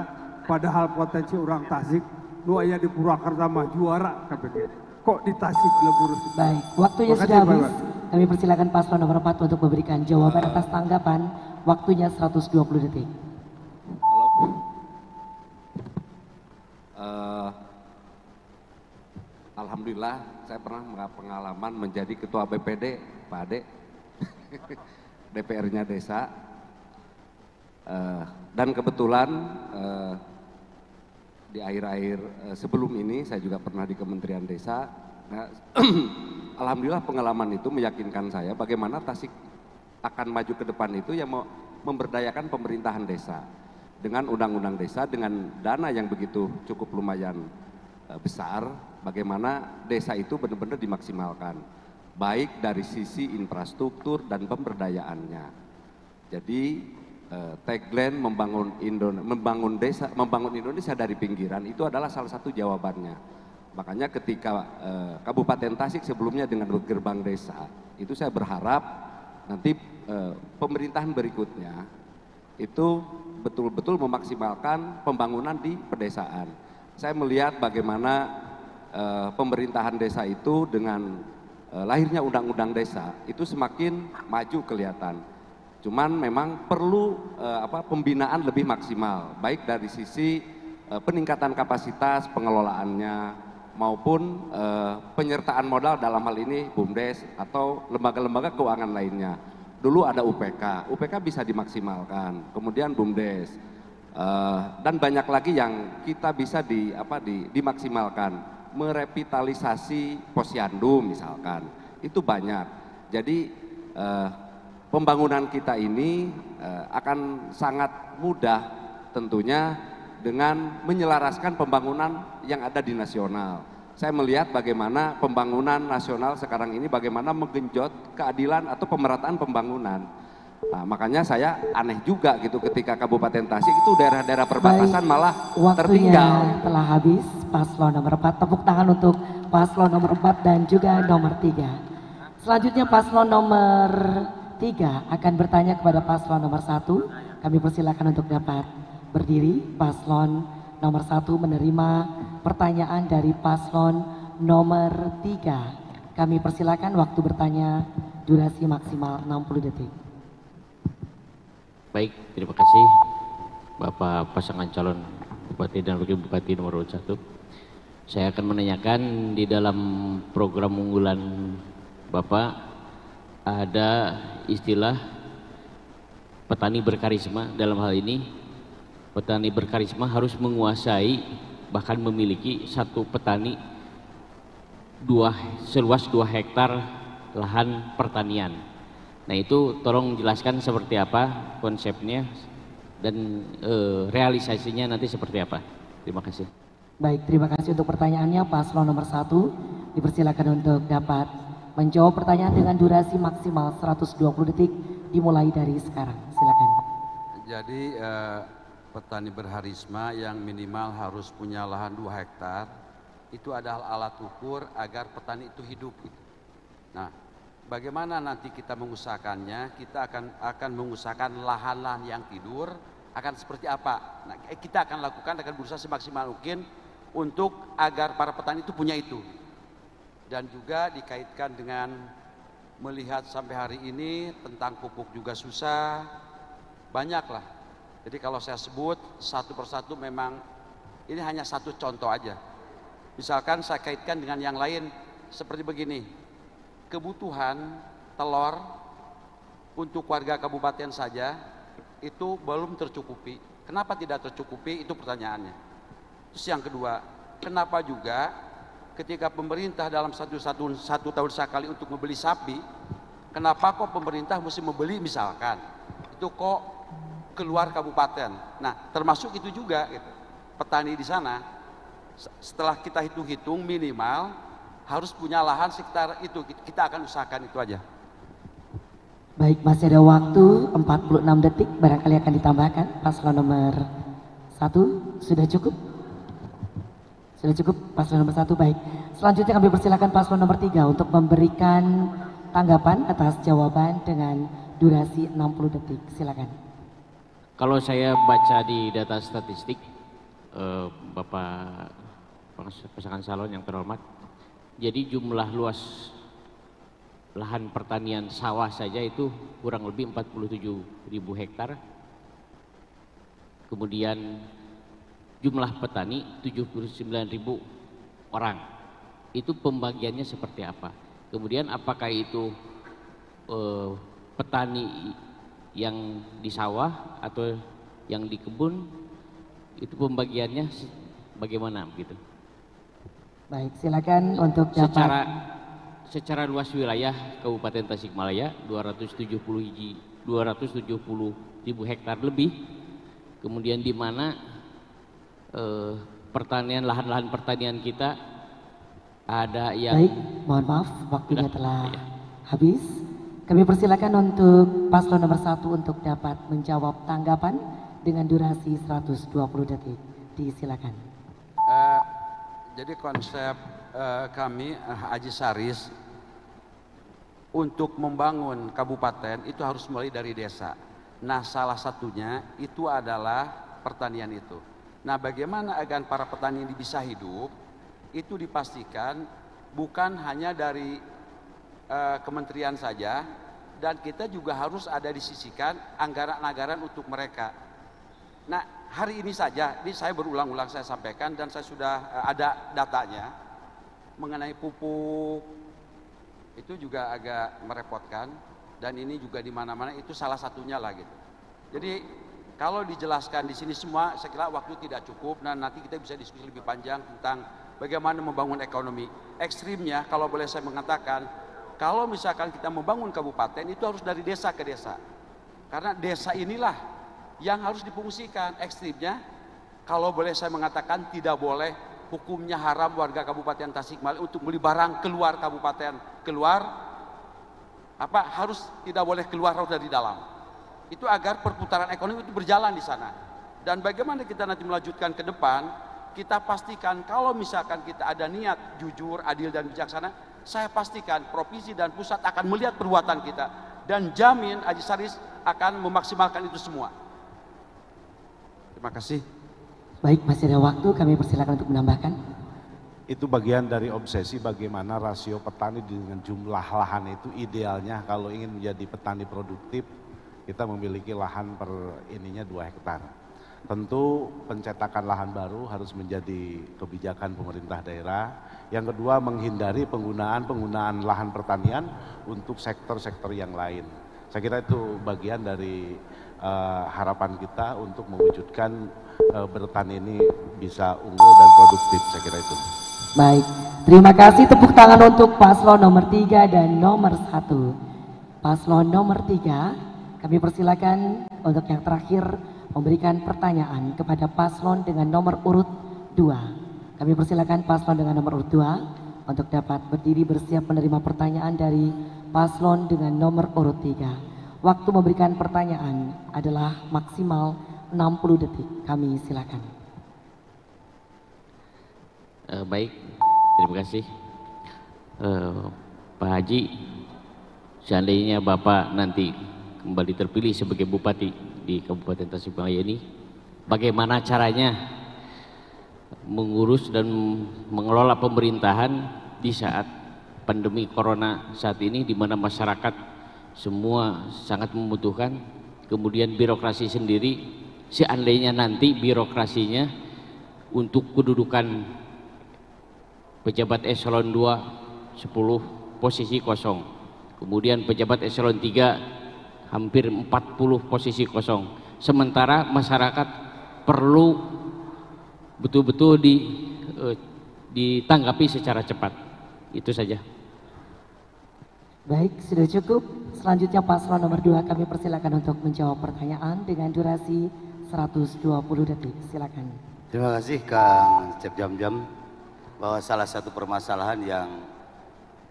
padahal potensi orang Tasik nu aya di Purwakarta mah juara kabeh. Kok di Tasik lebur. Baik, waktunya sudah habis. Kami persilakan paslon nomor 4 untuk memberikan jawaban atas tanggapan. Waktunya 120 detik. Halo. Alhamdulillah saya pernah pengalaman menjadi ketua BPD, Pak Ade, DPR-nya desa. Dan kebetulan di akhir-akhir sebelum ini saya juga pernah di Kementerian Desa. Nah, alhamdulillah pengalaman itu meyakinkan saya bagaimana Tasik akan maju ke depan itu yang memberdayakan pemerintahan desa dengan undang-undang desa, dengan dana yang begitu cukup lumayan besar, bagaimana desa itu benar-benar dimaksimalkan baik dari sisi infrastruktur dan pemberdayaannya. Jadi tagline membangun Indonesia dari pinggiran itu adalah salah satu jawabannya. Makanya ketika Kabupaten Tasik sebelumnya dengan gerbang desa, itu saya berharap nanti pemerintahan berikutnya itu betul-betul memaksimalkan pembangunan di pedesaan. Saya melihat bagaimana pemerintahan desa itu dengan lahirnya undang-undang desa itu semakin maju kelihatan. Cuman memang perlu pembinaan lebih maksimal, baik dari sisi peningkatan kapasitas pengelolaannya maupun penyertaan modal dalam hal ini BUMDes atau lembaga-lembaga keuangan lainnya. Dulu ada UPK bisa dimaksimalkan, kemudian BUMDes dan banyak lagi yang kita bisa dimaksimalkan. Merevitalisasi posyandu misalkan, itu banyak. Jadi pembangunan kita ini akan sangat mudah tentunya dengan menyelaraskan pembangunan yang ada di nasional. Saya melihat bagaimana pembangunan nasional sekarang ini bagaimana menggenjot keadilan atau pemerataan pembangunan. Nah, makanya saya aneh juga gitu ketika Kabupaten Tasik itu daerah-daerah perbatasan malah tertinggal. Waktunya telah habis. Paslon nomor 4, tepuk tangan untuk paslon nomor 4 dan juga nomor 3. Selanjutnya paslon nomor 3 akan bertanya kepada paslon nomor 1. Kami persilakan untuk dapat berdiri. Paslon nomor 1 menerima pertanyaan dari paslon nomor 3. Kami persilakan, waktu bertanya durasi maksimal 60 detik. Baik, terima kasih Bapak pasangan calon Bupati dan Wakil Bupati nomor 1. Saya akan menanyakan, di dalam program unggulan Bapak ada istilah petani berkarisma. Dalam hal ini petani berkarisma harus menguasai, bahkan memiliki satu petani seluas 2 hektar lahan pertanian. Nah, itu tolong jelaskan seperti apa konsepnya dan realisasinya nanti seperti apa. Terima kasih. Baik, terima kasih untuk pertanyaannya. Paslon nomor 1 dipersilakan untuk dapat menjawab pertanyaan dengan durasi maksimal 120 detik dimulai dari sekarang. Silakan. Jadi petani berharisma yang minimal harus punya lahan 2 hektar itu adalah alat ukur agar petani itu hidup. Nah, bagaimana nanti kita mengusahakannya? Kita akan mengusahakan lahan-lahan yang tidur akan seperti apa. Nah, kita akan berusaha semaksimal mungkin untuk agar para petani itu punya itu. Dan juga dikaitkan dengan melihat sampai hari ini tentang pupuk juga susah, banyaklah. Jadi kalau saya sebut satu persatu memang ini hanya satu contoh aja. Misalkan saya kaitkan dengan yang lain seperti begini. Kebutuhan telur untuk warga kabupaten saja itu belum tercukupi. Kenapa tidak tercukupi? Itu pertanyaannya. Terus yang kedua, kenapa juga ketika pemerintah dalam satu tahun sekali untuk membeli sapi, kenapa kok pemerintah mesti membeli misalkan itu kok keluar kabupaten? Nah, termasuk itu juga gitu. Petani di sana setelah kita hitung-hitung minimal harus punya lahan sekitar itu. Kita akan usahakan itu aja. Baik, masih ada waktu 46 detik, barangkali akan ditambahkan. Paslon nomor 1 sudah cukup? Sudah cukup paslon nomor 1, baik. Selanjutnya kami persilakan paslon nomor 3 untuk memberikan tanggapan atas jawaban dengan durasi 60 detik. Silakan. Kalau saya baca di data statistik, Bapak pasangan calon yang terhormat, jadi jumlah luas lahan pertanian sawah saja itu kurang lebih 47.000 hektar. Kemudian jumlah petani 79.000 orang. Itu pembagiannya seperti apa? Kemudian apakah itu petani yang di sawah atau yang di kebun, itu pembagiannya bagaimana gitu? Baik, silakan untuk dapat. Secara luas wilayah Kabupaten Tasikmalaya 270.000 hektar lebih. Kemudian di mana lahan-lahan pertanian kita ada yang. Baik, mohon maaf waktunya telah habis. Kami persilakan untuk paslon nomor 1 untuk dapat menjawab tanggapan dengan durasi 120 detik. Disilakan. Jadi konsep kami Aji Saris untuk membangun kabupaten itu harus mulai dari desa. Nah, salah satunya itu adalah pertanian itu. Nah, bagaimana agar para petani ini bisa hidup? Itu dipastikan bukan hanya dari kementerian saja, dan kita juga harus ada disisikan anggaran-anggaran untuk mereka. Nah, hari ini saja, ini saya berulang-ulang saya sampaikan dan saya sudah ada datanya mengenai pupuk, itu juga agak merepotkan, dan ini juga di mana-mana itu salah satunya lah gitu. Jadi kalau dijelaskan di sini semua, saya kira waktu tidak cukup, dan nanti kita bisa diskusi lebih panjang tentang bagaimana membangun ekonomi. Ekstrimnya kalau boleh saya mengatakan, kalau misalkan kita membangun kabupaten itu harus dari desa ke desa, karena desa inilah yang harus difungsikan. Ekstrimnya kalau boleh saya mengatakan tidak boleh, hukumnya haram warga Kabupaten Tasikmalaya untuk beli barang keluar kabupaten, harus tidak boleh keluar dari dalam. Itu agar perputaran ekonomi itu berjalan di sana. Dan bagaimana kita nanti melanjutkan ke depan, kita pastikan kalau misalkan kita ada niat jujur, adil dan bijaksana, saya pastikan provinsi dan pusat akan melihat perbuatan kita dan jamin Haji Saris akan memaksimalkan itu semua. Terima kasih. Baik, masih ada waktu, kami persilakan untuk menambahkan. Itu bagian dari obsesi bagaimana rasio petani dengan jumlah lahan itu idealnya kalau ingin menjadi petani produktif, kita memiliki lahan per ininya 2 hektar. Tentu pencetakan lahan baru harus menjadi kebijakan pemerintah daerah. Yang kedua, menghindari penggunaan lahan pertanian untuk sektor-sektor yang lain. Saya kira itu bagian dari harapan kita untuk mewujudkan bertani ini bisa unggul dan produktif, saya kira itu. Baik, terima kasih, tepuk tangan untuk paslon nomor 3 dan nomor 1. Paslon nomor 3, kami persilakan untuk yang terakhir memberikan pertanyaan kepada paslon dengan nomor urut 2. Kami persilakan paslon dengan nomor urut 2 untuk dapat berdiri bersiap menerima pertanyaan dari paslon dengan nomor urut 3. Waktu memberikan pertanyaan adalah maksimal 60 detik. Kami silakan. Baik, terima kasih. Pak Haji, seandainya Bapak nanti kembali terpilih sebagai Bupati di Kabupaten Tasikmalaya ini, bagaimana caranya mengurus dan mengelola pemerintahan di saat pandemi Corona saat ini, di mana masyarakat semua sangat membutuhkan, kemudian birokrasi sendiri, seandainya nanti birokrasinya untuk kedudukan pejabat eselon 2 10 posisi kosong, kemudian pejabat eselon 3 hampir 40 posisi kosong, sementara masyarakat perlu betul-betul ditanggapi secara cepat. Itu saja. Baik, sudah cukup. Selanjutnya paslon nomor 2 kami persilakan untuk menjawab pertanyaan dengan durasi 120 detik. Silakan. Terima kasih Kang Cep Jam Jam, bahwa salah satu permasalahan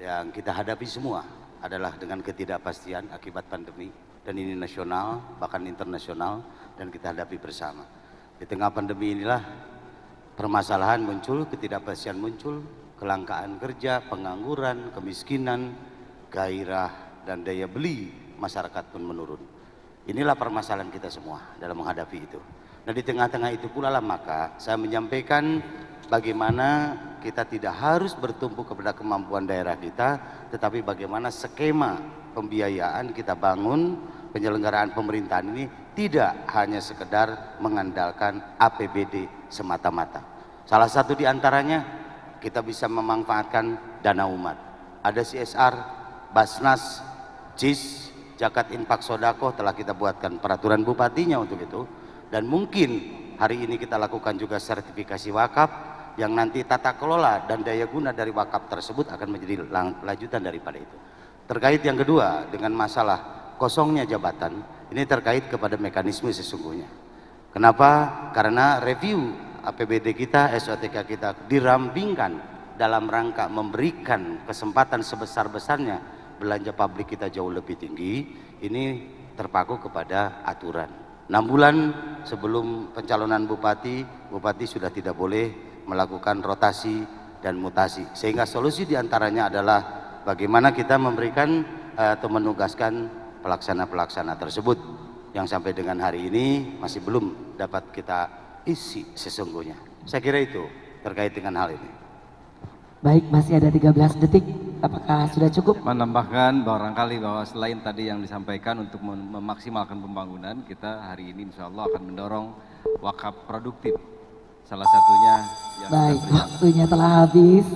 yang kita hadapi semua adalah dengan ketidakpastian akibat pandemi, dan ini nasional bahkan internasional, dan kita hadapi bersama. Di tengah pandemi inilah permasalahan muncul, ketidakpastian muncul, kelangkaan kerja, pengangguran, kemiskinan, gairah dan daya beli masyarakat pun menurun. Inilah permasalahan kita semua dalam menghadapi itu. Nah, di tengah-tengah itu pula lah maka saya menyampaikan bagaimana kita tidak harus bertumpu kepada kemampuan daerah kita, tetapi bagaimana skema pembiayaan kita bangun, penyelenggaraan pemerintahan ini tidak hanya sekedar mengandalkan APBD semata-mata. Salah satu di antaranya kita bisa memanfaatkan dana umat. Ada CSR, Basnas, JIS, Zakat Infak Sodako, telah kita buatkan peraturan bupatinya untuk itu. Dan mungkin hari ini kita lakukan juga sertifikasi wakaf, yang nanti tata kelola dan daya guna dari wakaf tersebut akan menjadi lanjutan daripada itu. Terkait yang kedua dengan masalah kosongnya jabatan, ini terkait kepada mekanisme sesungguhnya. Kenapa? Karena review APBD kita, SOTK kita dirampingkan dalam rangka memberikan kesempatan sebesar-besarnya belanja publik kita jauh lebih tinggi. Ini terpaku kepada aturan. 6 bulan sebelum pencalonan bupati sudah tidak boleh melakukan rotasi dan mutasi, sehingga solusi diantaranya adalah bagaimana kita memberikan atau menugaskan pelaksana-pelaksana tersebut yang sampai dengan hari ini masih belum dapat kita isi sesungguhnya. Saya kira itu terkait dengan hal ini. Baik, masih ada 13 detik. Apakah sudah cukup? Menambahkan barangkali bahwa selain tadi yang disampaikan untuk memaksimalkan pembangunan, kita hari ini insya Allah akan mendorong wakaf produktif. Salah satunya yang baik, waktunya telah habis.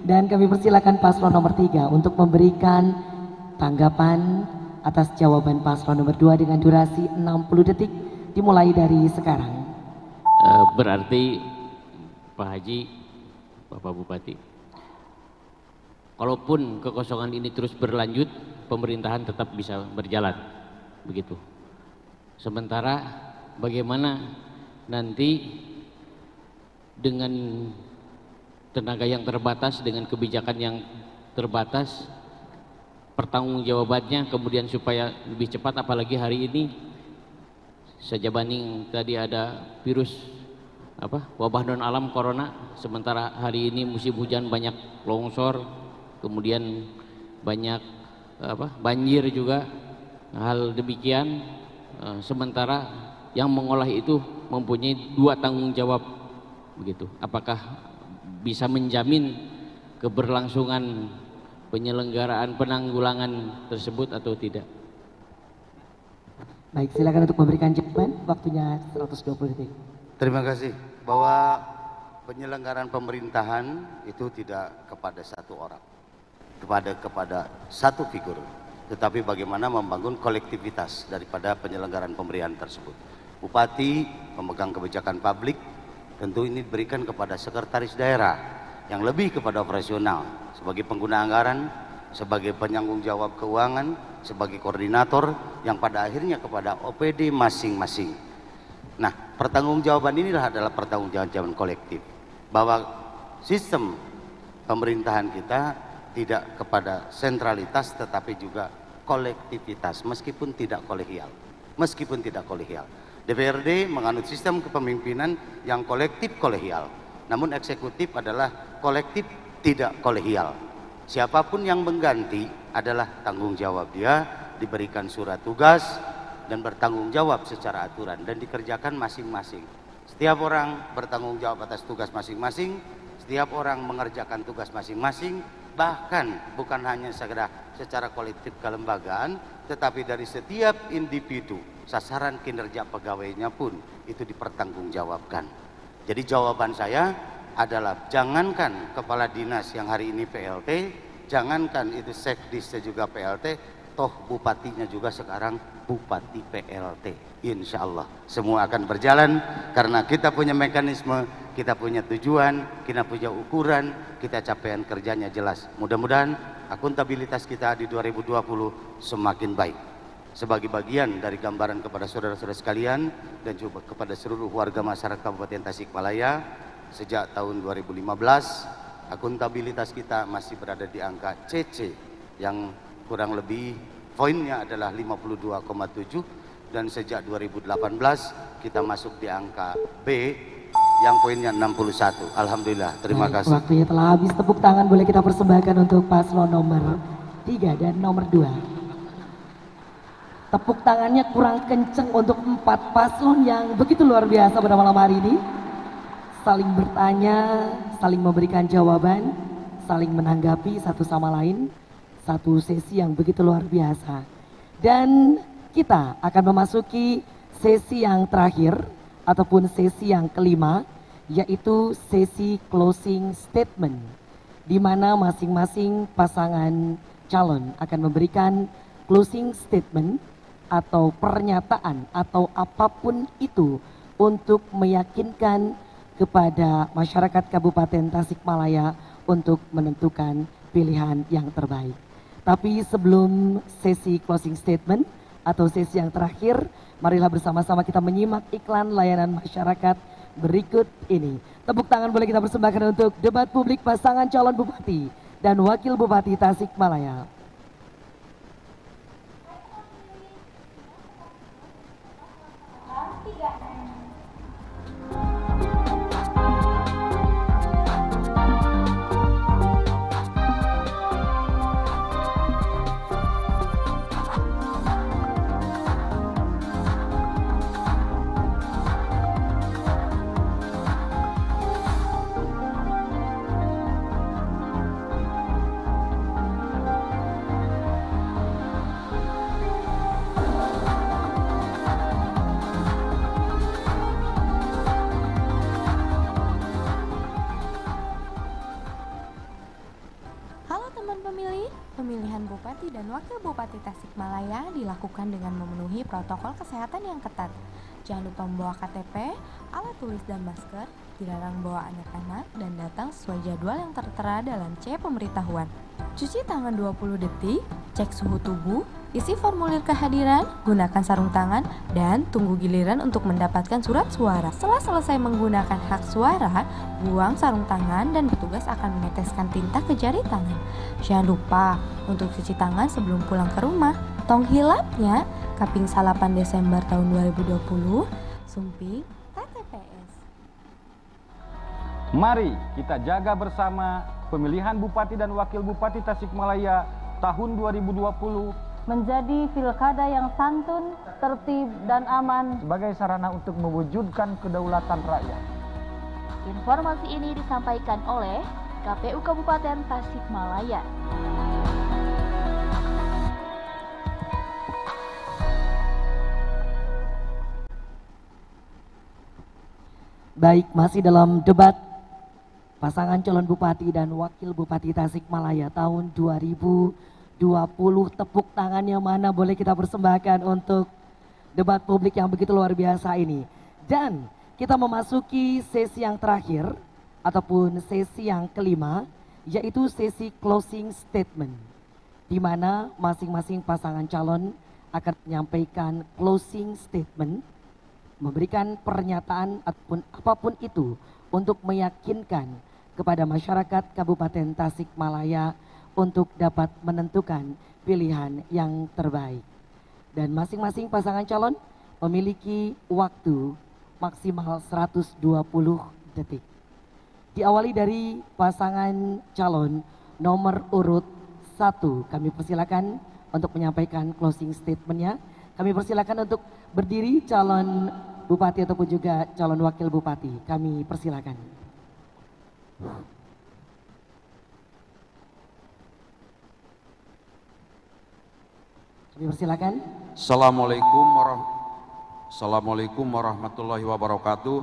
Dan kami persilakan paslon nomor 3 untuk memberikan tanggapan atas jawaban paslon nomor 2 dengan durasi 60 detik dimulai dari sekarang. Berarti Pak Haji, Bapak Bupati, kalaupun kekosongan ini terus berlanjut, pemerintahan tetap bisa berjalan, begitu. Sementara bagaimana nanti dengan tenaga yang terbatas, dengan kebijakan yang terbatas, pertanggungjawabannya kemudian supaya lebih cepat, apalagi hari ini saja banding tadi ada virus wabah non alam corona, sementara hari ini musim hujan banyak longsor, kemudian banyak banjir juga. Hal demikian sementara yang mengolah itu mempunyai dua tanggung jawab begitu. Apakah bisa menjamin keberlangsungan penyelenggaraan penanggulangan tersebut atau tidak? Baik, silakan untuk memberikan jawaban, waktunya 120 detik. Terima kasih. Bahwa penyelenggaraan pemerintahan itu tidak kepada satu orang, kepada satu figur, tetapi bagaimana membangun kolektivitas daripada penyelenggaraan pemerintahan tersebut. Bupati memegang kebijakan publik, tentu ini diberikan kepada sekretaris daerah yang lebih kepada operasional, sebagai pengguna anggaran, sebagai penyanggung jawab keuangan, sebagai koordinator, yang pada akhirnya kepada OPD masing-masing. Nah, pertanggungjawaban inilah adalah pertanggungjawaban kolektif, bahwa sistem pemerintahan kita tidak kepada sentralitas tetapi juga kolektivitas, meskipun tidak kolegial. DPRD menganut sistem kepemimpinan yang kolektif kolegial, namun eksekutif adalah kolektif tidak kolegial. Siapapun yang mengganti adalah tanggung jawab dia, diberikan surat tugas dan bertanggung jawab secara aturan dan dikerjakan masing-masing. Setiap orang bertanggung jawab atas tugas masing-masing, setiap orang mengerjakan tugas masing-masing, bahkan bukan hanya secara kolektif kelembagaan, tetapi dari setiap individu, sasaran kinerja pegawainya pun itu dipertanggungjawabkan. Jadi jawaban saya adalah jangankan kepala dinas yang hari ini PLT, jangankan itu sekdis juga PLT, toh bupatinya juga sekarang bupati PLT. Insya Allah semua akan berjalan karena kita punya mekanisme, kita punya tujuan, kita punya ukuran, kita capaian kerjanya jelas. Mudah-mudahan akuntabilitas kita di 2020 semakin baik. Sebagai bagian dari gambaran kepada saudara-saudara sekalian dan juga kepada seluruh warga masyarakat Kabupaten Tasikmalaya, sejak tahun 2015 akuntabilitas kita masih berada di angka CC yang kurang lebih poinnya adalah 52,7, dan sejak 2018 kita masuk di angka B yang poinnya 61. Alhamdulillah, terima kasih. Waktunya telah habis, tepuk tangan boleh kita persembahkan untuk paslon nomor 3 dan nomor 2. Tepuk tangannya kurang kenceng untuk 4 paslon yang begitu luar biasa pada malam hari ini. Saling bertanya, saling memberikan jawaban, saling menanggapi satu sama lain. Satu sesi yang begitu luar biasa. Dan kita akan memasuki sesi yang terakhir ataupun sesi yang kelima, yaitu sesi closing statement, di mana masing-masing pasangan calon akan memberikan closing statement atau pernyataan atau apapun itu untuk meyakinkan kepada masyarakat Kabupaten Tasikmalaya untuk menentukan pilihan yang terbaik. Tapi sebelum sesi closing statement atau sesi yang terakhir, marilah bersama-sama kita menyimak iklan layanan masyarakat berikut ini. Tepuk tangan boleh kita persembahkan untuk debat publik pasangan calon bupati dan wakil bupati Tasikmalaya. Pemilihan Bupati dan Wakil Bupati Tasikmalaya dilakukan dengan memenuhi protokol kesehatan yang ketat. Jangan lupa membawa KTP, alat tulis dan masker, dilarang bawa anak-anak, dan datang sesuai jadwal yang tertera dalam C pemberitahuan. Cuci tangan 20 detik, cek suhu tubuh, Isi formulir kehadiran, gunakan sarung tangan, dan tunggu giliran untuk mendapatkan surat suara. Setelah selesai menggunakan hak suara, buang sarung tangan dan petugas akan meneteskan tinta ke jari tangan. Jangan lupa untuk cuci tangan sebelum pulang ke rumah. Tong hilapnya, Kaping 8 Desember tahun 2020, Sumping, KTPS. Mari kita jaga bersama pemilihan Bupati dan Wakil Bupati Tasikmalaya tahun 2020 menjadi pilkada yang santun, tertib, dan aman sebagai sarana untuk mewujudkan kedaulatan rakyat. Informasi ini disampaikan oleh KPU Kabupaten Tasikmalaya. Baik, masih dalam debat pasangan calon Bupati dan Wakil Bupati Tasikmalaya tahun 2020. Tepuk tangan yang mana boleh kita persembahkan untuk debat publik yang begitu luar biasa ini. Dan kita memasuki sesi yang terakhir ataupun sesi yang kelima, yaitu sesi closing statement, di mana masing-masing pasangan calon akan menyampaikan closing statement, memberikan pernyataan ataupun apapun itu untuk meyakinkan kepada masyarakat Kabupaten Tasikmalaya untuk dapat menentukan pilihan yang terbaik. Dan masing-masing pasangan calon memiliki waktu maksimal 120 detik. Diawali dari pasangan calon nomor urut 1. Kami persilakan untuk menyampaikan closing statementnya. Kami persilakan untuk berdiri calon bupati ataupun juga calon wakil bupati. Kami persilakan. Kami persilakan. Assalamualaikum warahmatullahi wabarakatuh.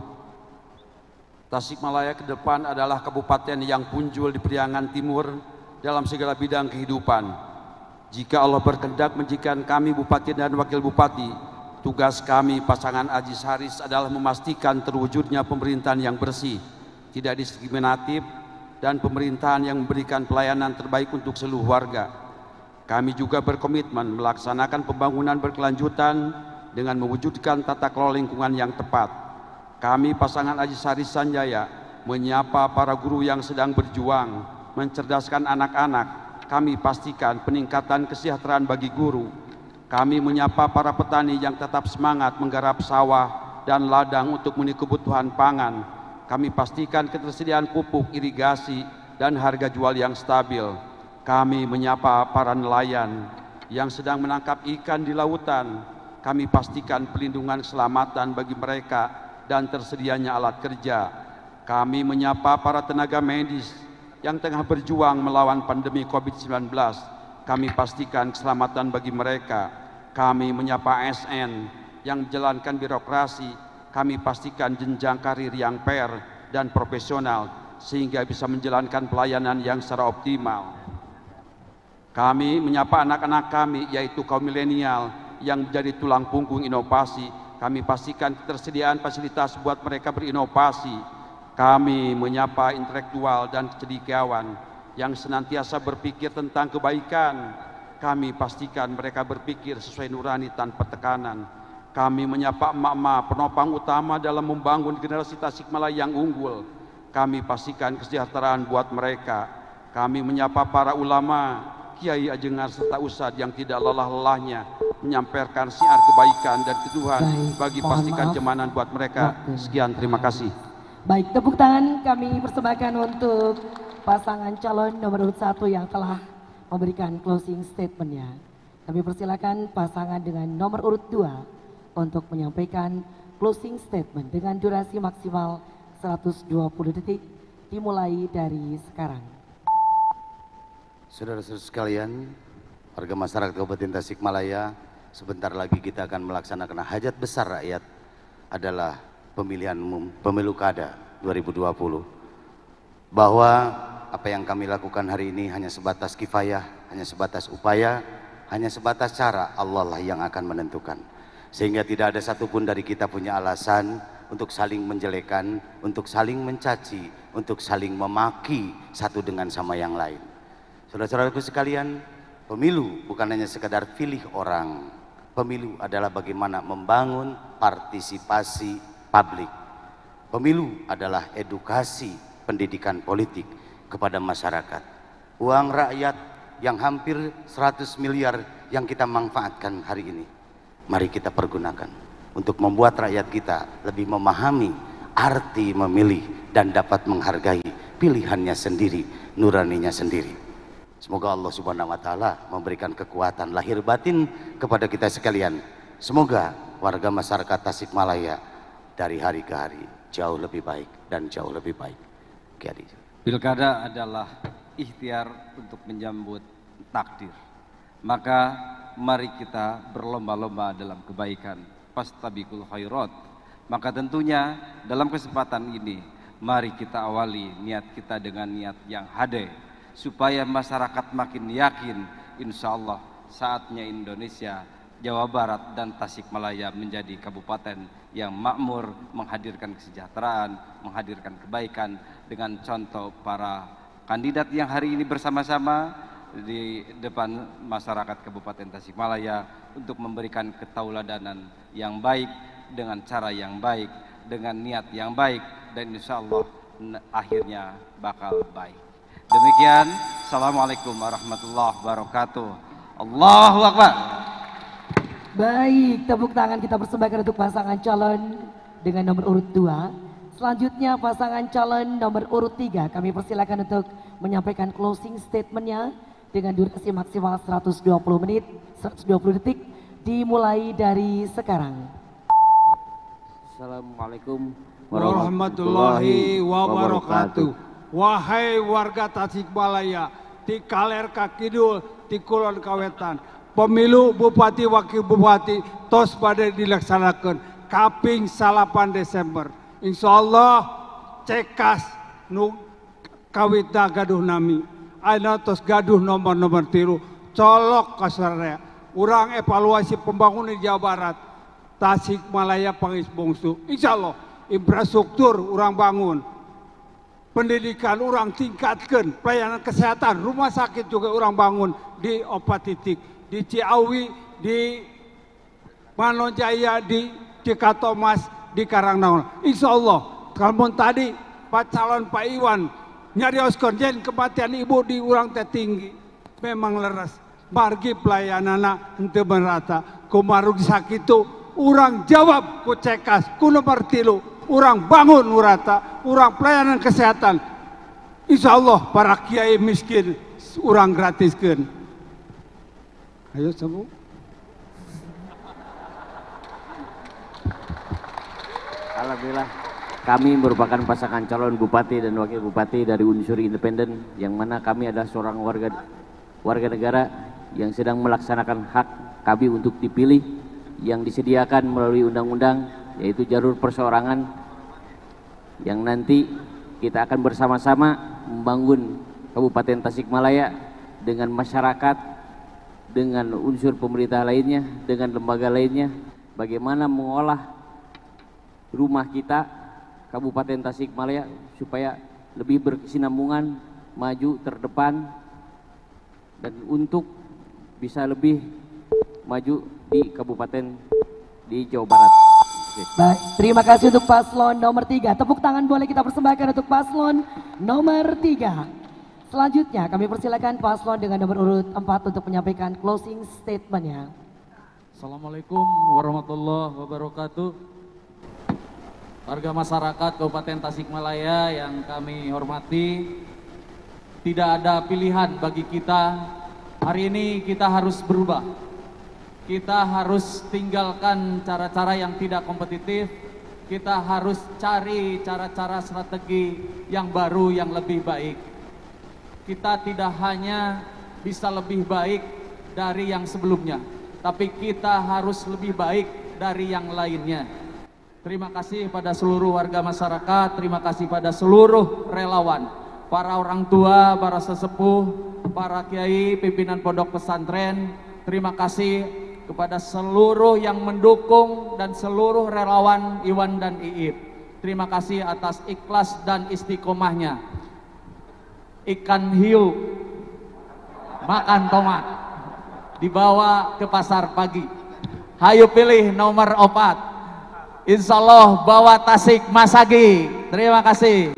Tasikmalaya ke depan adalah kabupaten yang punjul di Priangan Timur dalam segala bidang kehidupan. Jika Allah berkehendak menjadikan kami bupati dan wakil bupati, tugas kami pasangan Aziz Haris adalah memastikan terwujudnya pemerintahan yang bersih, tidak diskriminatif, dan pemerintahan yang memberikan pelayanan terbaik untuk seluruh warga. Kami juga berkomitmen melaksanakan pembangunan berkelanjutan dengan mewujudkan tata kelola lingkungan yang tepat. Kami pasangan Aziz Haris Sanjaya menyapa para guru yang sedang berjuang mencerdaskan anak-anak. Kami pastikan peningkatan kesejahteraan bagi guru. Kami menyapa para petani yang tetap semangat menggarap sawah dan ladang untuk memenuhi kebutuhan pangan. Kami pastikan ketersediaan pupuk, irigasi, dan harga jual yang stabil. Kami menyapa para nelayan yang sedang menangkap ikan di lautan. Kami pastikan pelindungan keselamatan bagi mereka dan tersedianya alat kerja. Kami menyapa para tenaga medis yang tengah berjuang melawan pandemi COVID-19. Kami pastikan keselamatan bagi mereka. Kami menyapa ASN yang menjalankan birokrasi. Kami pastikan jenjang karir yang fair dan profesional sehingga bisa menjalankan pelayanan yang secara optimal. Kami menyapa anak-anak kami yaitu kaum milenial yang menjadi tulang punggung inovasi. Kami pastikan ketersediaan fasilitas buat mereka berinovasi. Kami menyapa intelektual dan cendekiawan yang senantiasa berpikir tentang kebaikan. Kami pastikan mereka berpikir sesuai nurani tanpa tekanan. Kami menyapa emak-emak penopang utama dalam membangun generasi Tasikmalaya yang unggul. Kami pastikan kesejahteraan buat mereka. Kami menyapa para ulama, kiai ajengar serta ustadz yang tidak lelah-lelahnya menyampaikan syiar kebaikan dan ketuhan bagi pastikan jemanan buat mereka. Sekian, terima kasih. Baik, tepuk tangan kami persembahkan untuk pasangan calon nomor urut 1 yang telah memberikan closing statementnya. Kami persilakan pasangan dengan nomor urut 2 untuk menyampaikan closing statement dengan durasi maksimal 120 detik dimulai dari sekarang. Saudara-saudara sekalian, warga masyarakat Kabupaten Tasikmalaya, sebentar lagi kita akan melaksanakan hajat besar rakyat adalah pemilihan umum pemilu kada 2020. Bahwa apa yang kami lakukan hari ini hanya sebatas kifayah, hanya sebatas upaya, hanya sebatas cara, Allah lah yang akan menentukan. Sehingga tidak ada satupun dari kita punya alasan untuk saling menjelekan, untuk saling mencaci, untuk saling memaki satu dengan sama yang lain. Saudara-saudaraku sekalian, Pemilu bukan hanya sekedar pilih orang. Pemilu adalah bagaimana membangun partisipasi publik. Pemilu adalah edukasi pendidikan politik kepada masyarakat. Uang rakyat yang hampir 100 miliar yang kita manfaatkan hari ini, mari kita pergunakan untuk membuat rakyat kita lebih memahami arti memilih dan dapat menghargai pilihannya sendiri, nuraninya sendiri. Semoga Allah Subhanahu wa Ta'ala memberikan kekuatan lahir batin kepada kita sekalian. Semoga warga masyarakat Tasikmalaya dari hari ke hari jauh lebih baik dan jauh lebih baik. Pilkada adalah ikhtiar untuk menyambut takdir. Maka mari kita berlomba-lomba dalam kebaikan. Fastabiqul khairat. Maka tentunya dalam kesempatan ini mari kita awali niat kita dengan niat yang hadeh, supaya masyarakat makin yakin insya Allah saatnya Indonesia, Jawa Barat dan Tasikmalaya menjadi kabupaten yang makmur, menghadirkan kesejahteraan, menghadirkan kebaikan dengan contoh para kandidat yang hari ini bersama-sama di depan masyarakat Kabupaten Tasikmalaya untuk memberikan ketauladanan yang baik dengan cara yang baik, dengan niat yang baik, dan insya Allah akhirnya bakal baik. Demikian, Assalamualaikum warahmatullahi wabarakatuh. Allahu Akbar. Baik, tepuk tangan kita persembahkan untuk pasangan calon dengan nomor urut 2. Selanjutnya pasangan calon nomor urut 3. Kami persilakan untuk menyampaikan closing statementnya dengan durasi maksimal 120 menit, 120 detik, dimulai dari sekarang. Assalamualaikum warahmatullahi wabarakatuh. Wahai warga Tasikmalaya, ti kaler ka kidul, ti kulon kawetan, pemilu bupati wakil bupati tos pada dilaksanakan kaping 8 Desember. Insyaallah cekas nu kawita gaduh nami. Aina tos gaduh nomor-nomor tiru colok kasarnya. Urang evaluasi pembangunan Jawa Barat, Tasikmalaya pangis bungsu. Insyaallah infrastruktur urang bangun, pendidikan orang tingkatkan, pelayanan kesehatan, rumah sakit juga orang bangun di 4 titik, di Ciawi, di Manojaya, di Cikatomas, di Karangnaul. Insya Allah, kalau tadi Pak calon Pak Iwan nyarioskeun jen kematian ibu di urang teh tinggi, memang leres. Margi pelayanana henteu merata, kumarug sakitu urang jawab ku cekas, ku nomor 3. Orang bangun urata, orang pelayanan kesehatan. Insya Allah para kiai miskin orang gratiskan. Ayo semua. Alhamdulillah, kami merupakan pasangan calon bupati dan wakil bupati dari unsur independen, yang mana kami adalah seorang warga negara yang sedang melaksanakan hak kami untuk dipilih yang disediakan melalui undang-undang, yaitu jalur perseorangan, yang nanti kita akan bersama-sama membangun Kabupaten Tasikmalaya dengan masyarakat, dengan unsur pemerintah lainnya, dengan lembaga lainnya, bagaimana mengolah rumah kita Kabupaten Tasikmalaya supaya lebih berkesinambungan, maju terdepan, dan untuk bisa lebih maju di kabupaten di Jawa Barat. Baik, terima kasih untuk paslon nomor 3. Tepuk tangan boleh kita persembahkan untuk paslon nomor 3. Selanjutnya kami persilakan paslon dengan nomor urut 4 untuk menyampaikan closing statementnya. Assalamualaikum warahmatullahi wabarakatuh. Warga masyarakat Kabupaten Tasikmalaya yang kami hormati, tidak ada pilihan bagi kita. Hari ini kita harus berubah. Kita harus tinggalkan cara-cara yang tidak kompetitif. Kita harus cari cara-cara strategi yang baru, yang lebih baik. Kita tidak hanya bisa lebih baik dari yang sebelumnya, tapi kita harus lebih baik dari yang lainnya. Terima kasih pada seluruh warga masyarakat, terima kasih pada seluruh relawan, para orang tua, para sesepuh, para kiai, pimpinan pondok pesantren. Terima kasih kepada seluruh yang mendukung dan seluruh relawan Iwan dan Iip. Terima kasih atas ikhlas dan istiqomahnya. Ikan hiu makan tomat. dibawa ke pasar pagi. Hayu pilih nomor 4. Insya Allah bawa Tasik Masagi. Terima kasih.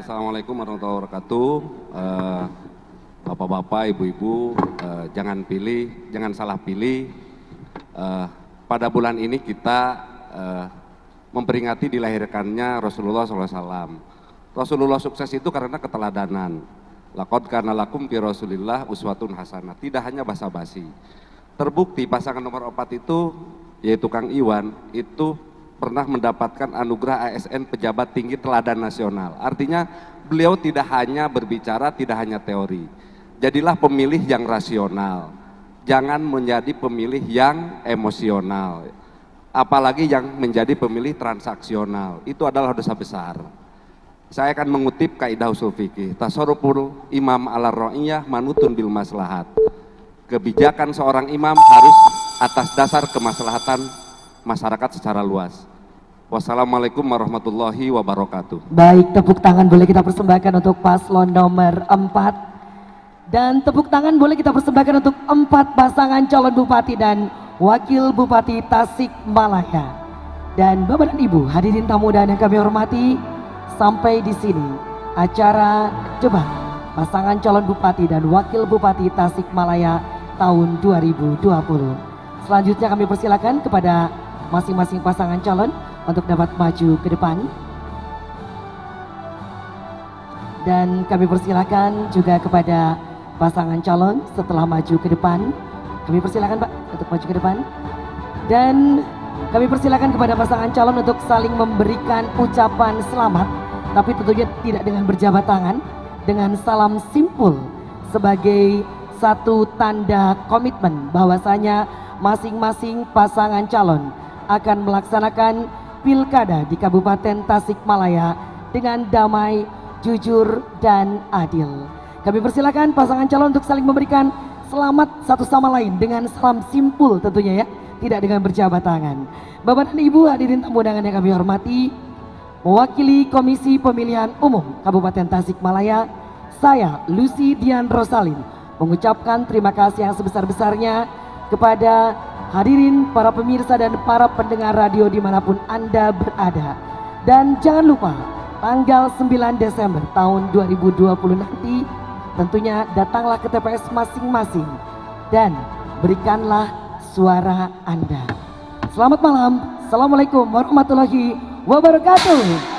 Assalamualaikum warahmatullahi wabarakatuh. Bapak-bapak, ibu-ibu, jangan salah pilih. Pada bulan ini kita memperingati dilahirkannya Rasulullah SAW. Rasulullah sukses itu karena keteladanan. Laqad kana lakum fi Rasulillah uswatun hasanah. Tidak hanya basa-basi. Terbukti pasangan nomor 4 itu, yaitu Kang Iwan, itu pernah mendapatkan anugerah ASN Pejabat Tinggi Teladan Nasional. Artinya beliau tidak hanya berbicara, tidak hanya teori. Jadilah pemilih yang rasional. Jangan menjadi pemilih yang emosional. Apalagi yang menjadi pemilih transaksional. Itu adalah dosa besar. Saya akan mengutip kaidah usul fikih. Tasarruful imam ala ra'iyah manutun bil maslahat. Kebijakan seorang imam harus atas dasar kemaslahatan masyarakat secara luas. Wassalamualaikum warahmatullahi wabarakatuh. Baik, tepuk tangan boleh kita persembahkan untuk paslon nomor 4. Dan tepuk tangan boleh kita persembahkan untuk 4 pasangan calon bupati dan wakil bupati Tasikmalaya. Dan Bapak dan Ibu, hadirin tamu dan yang kami hormati, sampai di sini acara debat pasangan calon bupati dan wakil bupati Tasikmalaya tahun 2020. Selanjutnya kami persilakan kepada masing-masing pasangan calon untuk dapat maju ke depan. Dan kami persilakan juga kepada pasangan calon setelah maju ke depan. Kami persilakan Pak untuk maju ke depan. Dan kami persilakan kepada pasangan calon untuk saling memberikan ucapan selamat, tapi tentunya tidak dengan berjabat tangan, dengan salam simpul sebagai satu tanda komitmen bahwasanya masing-masing pasangan calon akan melaksanakan pilkada di Kabupaten Tasikmalaya dengan damai, jujur, dan adil. Kami persilakan pasangan calon untuk saling memberikan selamat satu sama lain dengan salam simpul tentunya ya, tidak dengan berjabat tangan. Bapak dan Ibu hadirin tamu undangan yang kami hormati, mewakili Komisi Pemilihan Umum Kabupaten Tasikmalaya, saya Lucy Dian Rosalin mengucapkan terima kasih yang sebesar-besarnya kepada hadirin para pemirsa dan para pendengar radio dimanapun Anda berada. Dan jangan lupa tanggal 9 Desember tahun 2020 nanti tentunya datanglah ke TPS masing-masing dan berikanlah suara Anda. Selamat malam. Assalamualaikum warahmatullahi wabarakatuh.